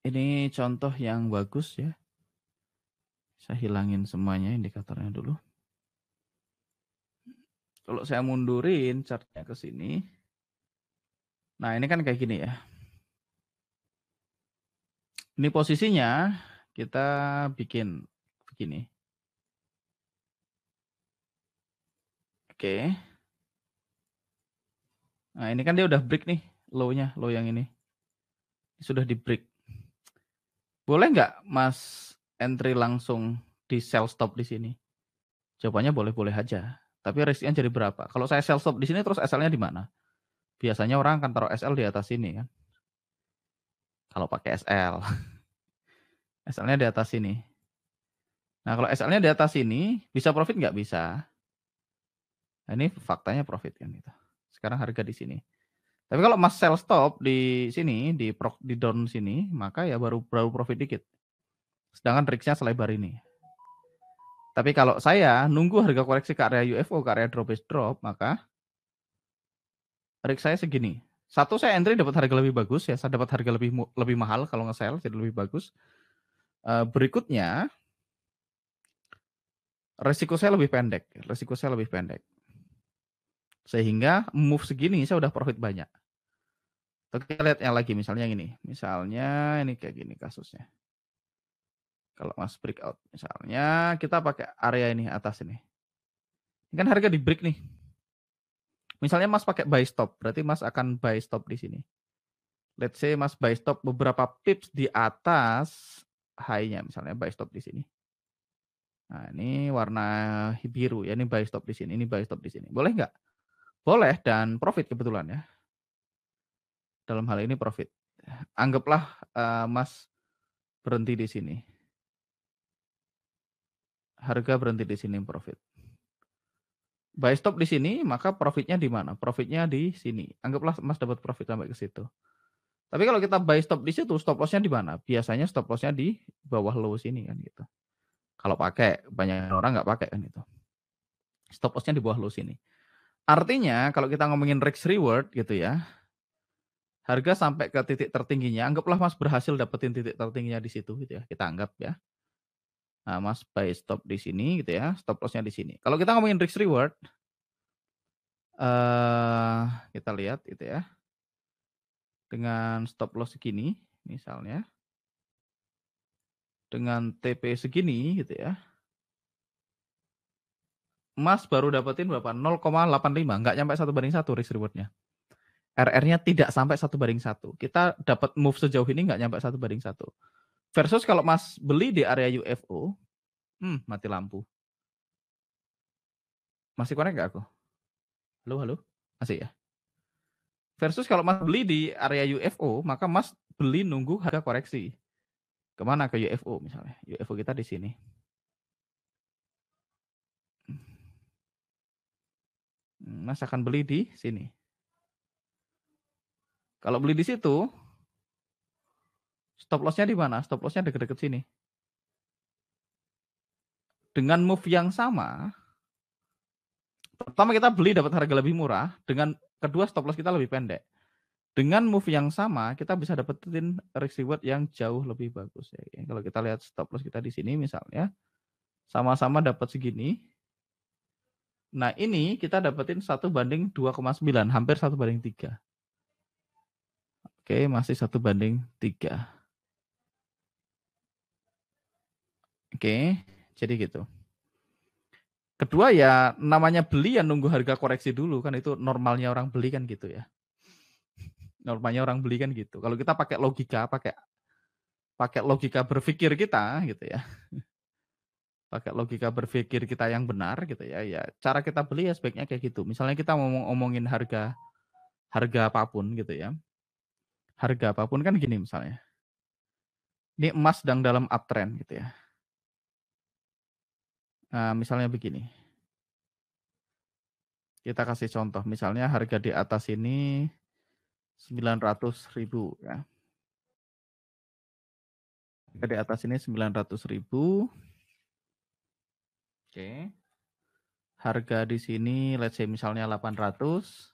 Ini contoh yang bagus ya. Saya hilangin semuanya indikatornya dulu. Kalau saya mundurin chartnya ke sini. Nah, ini kan kayak gini ya. Ini posisinya kita bikin begini. Oke. Nah, ini kan dia udah break nih, low-nya, low yang ini. Sudah di break. Boleh nggak Mas entry langsung di sell stop di sini? Jawabannya boleh-boleh aja. Tapi risknya jadi berapa? Kalau saya sell stop di sini terus SL-nya di mana? Biasanya orang akan taruh SL di atas sini kan. Kalau pakai SL. SL-nya di atas sini. Nah, kalau SL-nya di atas sini, bisa profit nggak? Bisa. Nah, ini faktanya profit kan gitu. Sekarang harga di sini. Tapi kalau Mas sell stop di sini, di down sini, maka ya baru profit dikit. Sedangkan risknya selebar ini. Tapi kalau saya nunggu harga koreksi ke area UFO, ke area drop base drop, maka risk saya segini. Satu, saya entry dapat harga lebih bagus ya, saya dapat harga lebih mahal kalau nge-sell, jadi lebih bagus. Berikutnya, resiko saya lebih pendek. Sehingga move segini saya udah profit banyak. Kita lihat yang lagi, misalnya yang ini. Misalnya ini kayak gini kasusnya. Kalau Mas breakout, misalnya kita pakai area ini atas ini. Ini kan harga di break nih. Misalnya Mas pakai buy stop, berarti Mas akan buy stop di sini. Let's say Mas buy stop beberapa pips di atas high-nya, misalnya buy stop di sini. Nah, ini warna biru ya, ini buy stop di sini, ini buy stop di sini. Boleh nggak? Boleh dan profit kebetulan ya. Dalam hal ini profit. Anggaplah Mas berhenti di sini. Harga berhenti di sini profit. Buy stop di sini, maka profitnya di mana? Profitnya di sini. Anggaplah Mas dapat profit sampai ke situ. Tapi kalau kita buy stop di situ, stop loss-nya di mana? Biasanya stop loss-nya di bawah low sini kan gitu. Kalau pakai, banyak orang nggak pakai kan itu. Stop loss-nya di bawah low sini. Artinya kalau kita ngomongin risk reward gitu ya, harga sampai ke titik tertingginya, anggaplah Mas berhasil dapetin titik tertingginya di situ gitu ya, kita anggap ya. Nah, Mas buy stop di sini gitu ya, stop loss-nya di sini. Kalau kita ngomongin risk reward, kita lihat gitu ya. Dengan stop loss segini misalnya. Dengan TP segini gitu ya. Mas baru dapetin berapa? 0,85, nggak nyampe 1:1 risk reward-nya. RR-nya tidak sampai 1:1. Kita dapat move sejauh ini nggak nyampe 1:1. Versus kalau Mas beli di area UFO, mati lampu. Masih connect nggak aku? Halo? Masih ya? Versus kalau Mas beli di area UFO, maka Mas beli nunggu harga koreksi. Kemana? Ke UFO misalnya. UFO kita di sini. Mas akan beli di sini. Kalau beli di situ, stop loss-nya di mana? Stop loss-nya deket-deket sini. Dengan move yang sama, pertama kita beli dapat harga lebih murah, dengan kedua stop loss kita lebih pendek. Dengan move yang sama, kita bisa dapetin risk reward yang jauh lebih bagus. Ya. Kalau kita lihat stop loss kita di sini misalnya, sama-sama dapat segini. Nah ini kita dapetin 1/2,9, hampir 1/3. Oke, masih 1/3. Oke, jadi gitu. Kedua ya namanya beli ya nunggu harga koreksi dulu kan, itu normalnya orang beli kan gitu ya. Normalnya orang beli kan gitu. Kalau kita pakai logika berpikir kita gitu ya. Pakai logika berpikir kita yang benar gitu ya. Ya cara kita beli ya sebaiknya kayak gitu. Misalnya kita ngomongin harga apapun gitu ya. Harga apapun kan gini misalnya. Ini emas sedang dalam uptrend gitu ya. Nah, misalnya begini. Kita kasih contoh, misalnya harga di atas ini 900.000 ya. Harga di atas ini 900.000. Oke. Harga di sini let's say misalnya 800.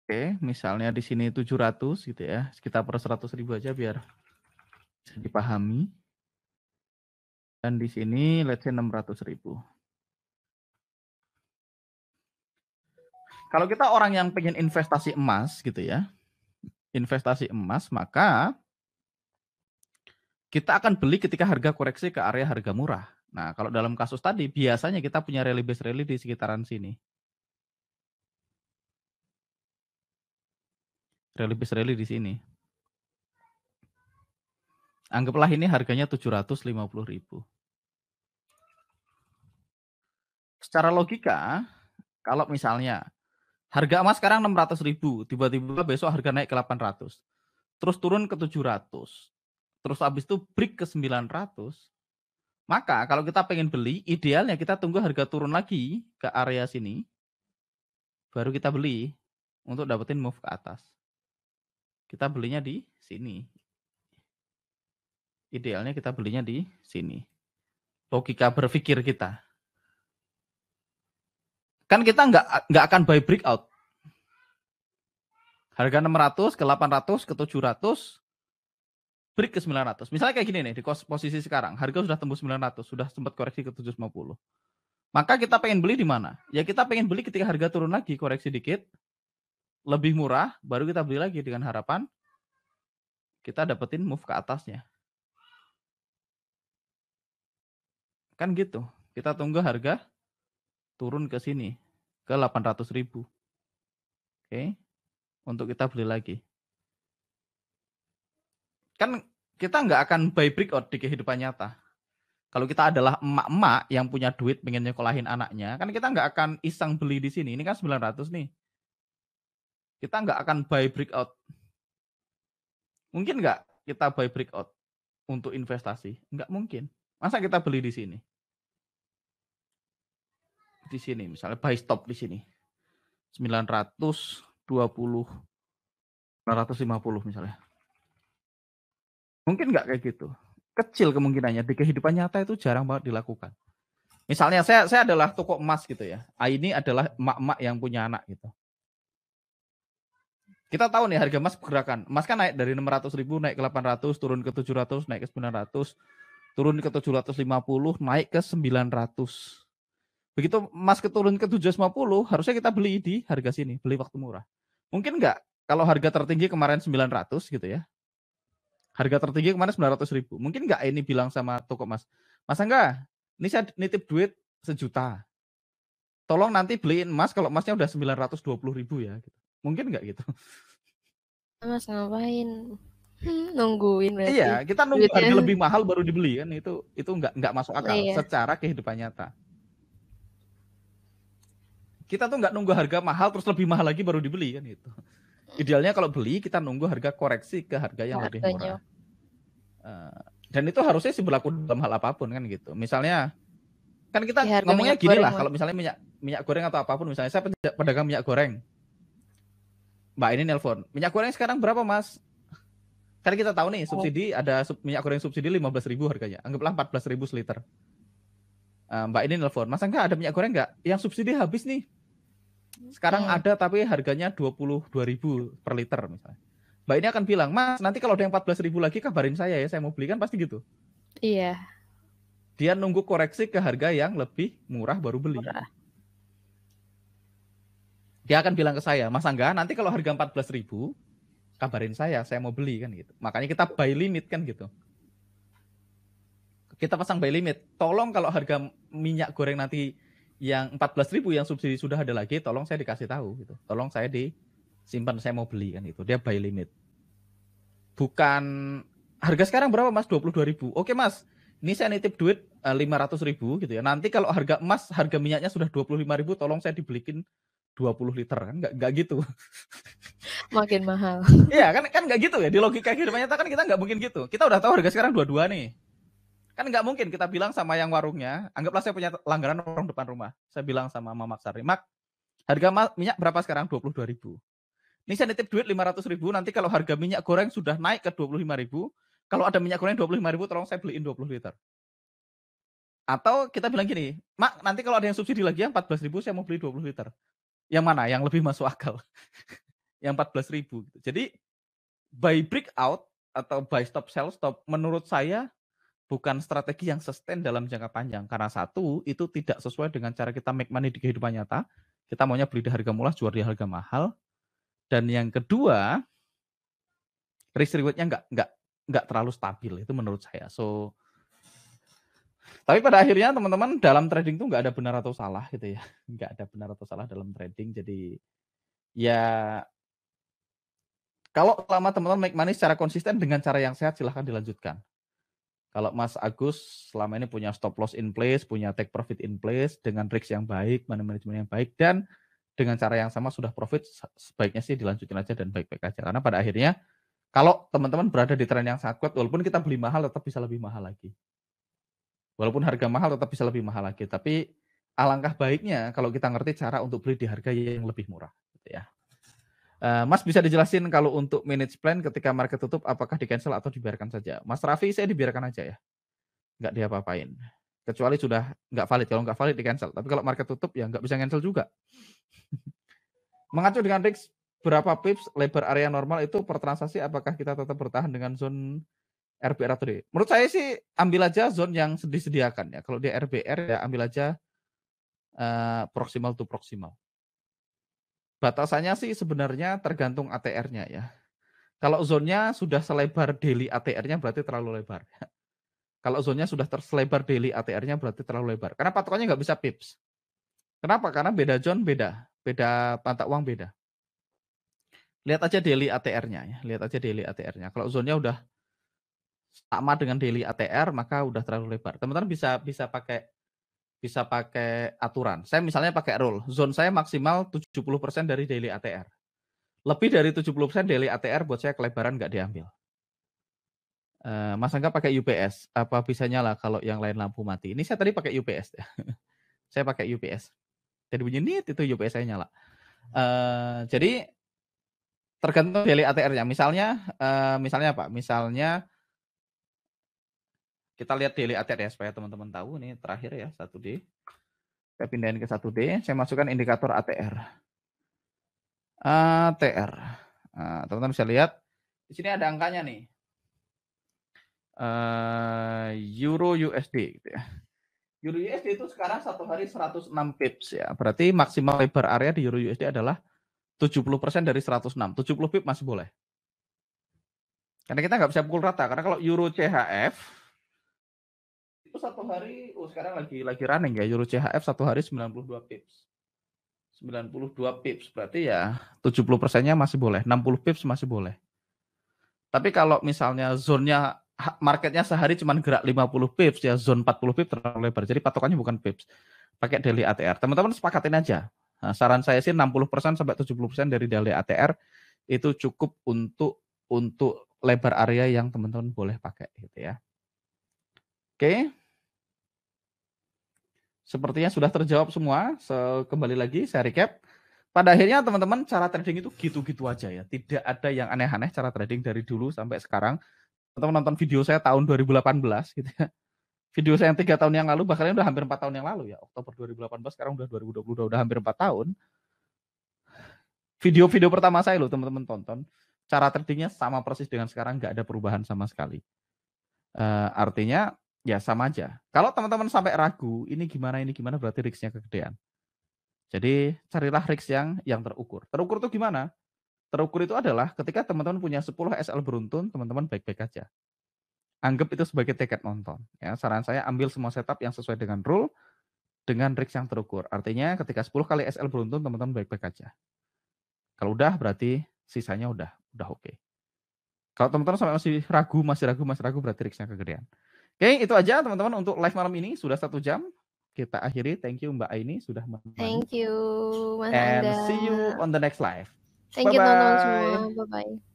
Oke, misalnya di sini 700 gitu ya. Sekitar per 100.000 aja biar bisa dipahami. Dan di sini let's say 600.000. Kalau kita orang yang pengen investasi emas gitu ya. Investasi emas, maka kita akan beli ketika harga koreksi ke area harga murah. Nah, kalau dalam kasus tadi biasanya kita punya rally base rally di sekitaran sini. Rally base rally di sini. Anggaplah ini harganya 750.000. Secara logika, kalau misalnya harga emas sekarang 600.000, tiba-tiba besok harga naik ke 800, terus turun ke 700, terus habis itu break ke 900, maka kalau kita pengen beli, idealnya kita tunggu harga turun lagi ke area sini, baru kita beli untuk dapetin move ke atas. Kita belinya di sini. Idealnya kita belinya di sini. Logika berpikir kita. Kan kita nggak akan buy breakout. Harga 600 ke 800 ke 700, break ke 900. Misalnya kayak gini nih, di posisi sekarang, harga sudah tembus 900, sudah sempat koreksi ke 750. Maka kita pengen beli di mana? Ya kita pengen beli ketika harga turun lagi, koreksi dikit, lebih murah, baru kita beli lagi dengan harapan kita dapetin move ke atasnya. Kan gitu. Kita tunggu harga turun ke sini, ke 800.000. Oke. Untuk kita beli lagi. Kan kita nggak akan buy breakout di kehidupan nyata. Kalau kita adalah emak-emak yang punya duit pengen nyekolahin anaknya, kan kita nggak akan iseng beli di sini. Ini kan 900 nih. Kita nggak akan buy breakout. Mungkin nggak kita buy breakout untuk investasi? Nggak mungkin. Masa kita beli di sini? Di sini misalnya buy stop di sini. 920, 950 misalnya. Mungkin nggak kayak gitu. Kecil kemungkinannya. Di kehidupan nyata itu jarang banget dilakukan. Misalnya saya adalah toko emas gitu ya. Ini adalah emak-emak yang punya anak gitu. Kita tahu nih harga emas pergerakan. Emas kan naik dari 600.000 naik ke 800, turun ke 700, naik ke 900, turun ke 750, naik ke 900. Begitu emas turun ke 750, harusnya kita beli di harga sini, beli waktu murah. Mungkin nggak kalau harga tertinggi kemarin 900 gitu ya. Harga tertinggi kemarin 900.000. Mungkin nggak ini bilang sama toko emas, Mas enggak, ini saya nitip duit 1 juta. Tolong nanti beliin emas kalau emasnya udah 920.000 ya. Mungkin nggak gitu? Mas ngapain? Nungguin berarti. Iya, kita nunggu Duitnya. harga lebih mahal baru dibeli kan, itu nggak masuk akal Iya. secara kehidupan nyata. Kita tuh nggak nunggu harga mahal terus lebih mahal lagi baru dibeli kan itu. Idealnya kalau beli kita nunggu harga koreksi ke harga yang lebih murah. Dan itu harusnya sih berlaku dalam hal apapun kan gitu. Misalnya kan kita ngomongnya gini lah, kalau misalnya minyak goreng atau apapun, misalnya saya pedagang minyak goreng. Mbak ini nelpon, minyak goreng sekarang berapa Mas? Kan kita tahu nih subsidi, ada minyak goreng subsidi 15.000 harganya. Anggaplah 14.000 seliter. Mbak ini nelfon, Mas Angga ada minyak goreng nggak? Yang subsidi habis nih. Sekarang ada tapi harganya 22.000 per liter misalnya. Mbak ini akan bilang, Mas nanti kalau ada yang 14.000 lagi kabarin saya ya, saya mau beli, kan pasti gitu. Iya. Dia nunggu koreksi ke harga yang lebih murah baru beli. Murah. Dia akan bilang ke saya, Mas Angga nanti kalau harga 14.000 kabarin saya mau beli kan gitu. Makanya kita buy limit kan gitu. Kita pasang buy limit. Tolong kalau harga minyak goreng nanti yang 14.000 yang subsidi sudah ada lagi, tolong saya dikasih tahu gitu. Tolong saya disimpan, saya mau beli kan itu. Dia buy limit. Bukan harga sekarang berapa Mas? 22.000. Oke Mas, ini saya nitip duit 500.000 gitu ya. Nanti kalau harga emas, harga minyaknya sudah 25.000, tolong saya dibelikin 20 liter kan, nggak gitu. Makin mahal. Iya kan nggak gitu ya, di logika kehidupan nyata kan kita nggak mungkin gitu. Kita udah tahu harga sekarang 22 nih. Kan nggak mungkin kita bilang sama yang warungnya, anggaplah saya punya langganan warung depan rumah. Saya bilang sama Mamak Sari, Mak, harga minyak berapa sekarang? 22.000. Ini saya nitip duit 500.000, nanti kalau harga minyak goreng sudah naik ke 25.000, kalau ada minyak goreng 25.000, tolong saya beliin 20 liter. Atau kita bilang gini, Mak, nanti kalau ada yang subsidi lagi yang 14.000, saya mau beli 20 liter. Yang mana? Yang lebih masuk akal. Yang 14.000. Jadi, buy breakout atau buy stop sell stop, menurut saya bukan strategi yang sustain dalam jangka panjang. Karena satu, itu tidak sesuai dengan cara kita make money di kehidupan nyata. Kita maunya beli di harga murah, jual di harga mahal. Dan yang kedua, risk reward-nya nggak terlalu stabil. Itu menurut saya. So, tapi pada akhirnya teman-teman dalam trading itu nggak ada benar atau salah gitu ya. Nggak ada benar atau salah dalam trading. Jadi ya kalau selama teman-teman make money secara konsisten dengan cara yang sehat, silahkan dilanjutkan. Kalau Mas Agus selama ini punya stop loss in place, punya take profit in place, dengan risk yang baik, money management yang baik, dan dengan cara yang sama sudah profit, sebaiknya sih dilanjutin aja dan baik-baik aja. Karena pada akhirnya, kalau teman-teman berada di tren yang sangat kuat, walaupun kita beli mahal, tetap bisa lebih mahal lagi. Walaupun harga mahal, tetap bisa lebih mahal lagi. Tapi alangkah baiknya kalau kita ngerti cara untuk beli di harga yang lebih murah. Gitu ya. Mas bisa dijelasin kalau untuk manage plan ketika market tutup apakah di cancel atau dibiarkan saja? Mas Raffi saya dibiarkan aja ya, nggak diapa-apain. Kecuali sudah nggak valid, kalau nggak valid di cancel. Tapi kalau market tutup ya nggak bisa cancel juga. Mengacu dengan risk berapa pips lebar area normal itu per transaksi, apakah kita tetap bertahan dengan zone RBR atau D? Menurut saya sih ambil aja zone yang disediakan ya. Kalau dia RBR ya ambil aja proximal to proximal. Batasannya sih sebenarnya tergantung ATR-nya ya. Kalau zonnya sudah selebar daily ATR-nya berarti terlalu lebar. Kalau zonnya sudah terselebar daily ATR-nya berarti terlalu lebar. Karena patokannya nggak bisa pips. Kenapa? Karena beda zone beda. Beda mata uang beda. Lihat aja daily ATR-nya ya. Lihat aja daily ATR-nya. Kalau zonnya udah sama dengan daily ATR maka udah terlalu lebar. Teman-teman bisa pakai aturan. Saya misalnya pakai rule. Zone saya maksimal 70% dari daily ATR. Lebih dari 70% daily ATR buat saya kelebaran nggak diambil. Mas Angga pakai UPS. Apa bisa nyala kalau yang lain lampu mati? Ini saya tadi pakai UPS. Saya pakai UPS. Jadi bunyi nit itu UPS saya nyala. Jadi tergantung daily ATR-nya. Misalnya apa? Misalnya kita lihat daily ATR ya supaya teman-teman tahu. Ini terakhir ya 1D. Saya pindahin ke 1D. Saya masukkan indikator ATR. ATR. Teman-teman bisa lihat. Di sini ada angkanya nih. Euro USD gitu ya. Euro USD itu sekarang satu hari 106 pips ya. Berarti maksimal lebar area di Euro USD adalah 70% dari 106. 70 pips masih boleh. Karena kita nggak bisa pukul rata. Karena kalau Euro CHF itu satu hari, sekarang lagi running ya. Euro CHF satu hari 92 pips. 92 pips berarti ya 70%-nya masih boleh. 60 pips masih boleh. Tapi kalau misalnya zonnya marketnya sehari cuma gerak 50 pips ya, zone 40 pips terlalu lebar. Jadi patokannya bukan pips. Pakai daily ATR. Teman-teman sepakatin aja. Nah, saran saya sih 60% sampai 70% dari daily ATR itu cukup untuk lebar area yang teman-teman boleh pakai gitu ya. Oke. Sepertinya sudah terjawab semua. Kembali lagi saya recap. Pada akhirnya teman-teman cara trading itu gitu-gitu aja ya. Tidak ada yang aneh-aneh cara trading dari dulu sampai sekarang. Teman-teman nonton video saya tahun 2018 gitu ya. Video saya yang 3 tahun yang lalu, bahkan udah hampir 4 tahun yang lalu ya. Oktober 2018, sekarang udah 2022, udah hampir 4 tahun. Video-video pertama saya loh, teman-teman tonton. Cara tradingnya sama persis dengan sekarang, nggak ada perubahan sama sekali. Artinya ya sama aja. Kalau teman-teman sampai ragu, ini gimana, berarti risknya kegedean. Jadi carilah risk yang terukur. Terukur itu gimana? Terukur itu adalah ketika teman-teman punya 10 SL beruntun, teman-teman baik-baik aja. Anggap itu sebagai tiket nonton. Ya, saran saya ambil semua setup yang sesuai dengan rule, dengan risk yang terukur. Artinya ketika 10 kali SL beruntun, teman-teman baik-baik aja. Kalau udah berarti sisanya udah oke. Kalau teman-teman sampai masih ragu, berarti risknya kegedean. Oke, itu aja teman-teman untuk live malam ini. Sudah 1 jam. Kita akhiri. Thank you Mbak Aini sudah menemani. Thank you Mas And Angga. see you on the next live. Thank you teman-teman semua. Bye-bye.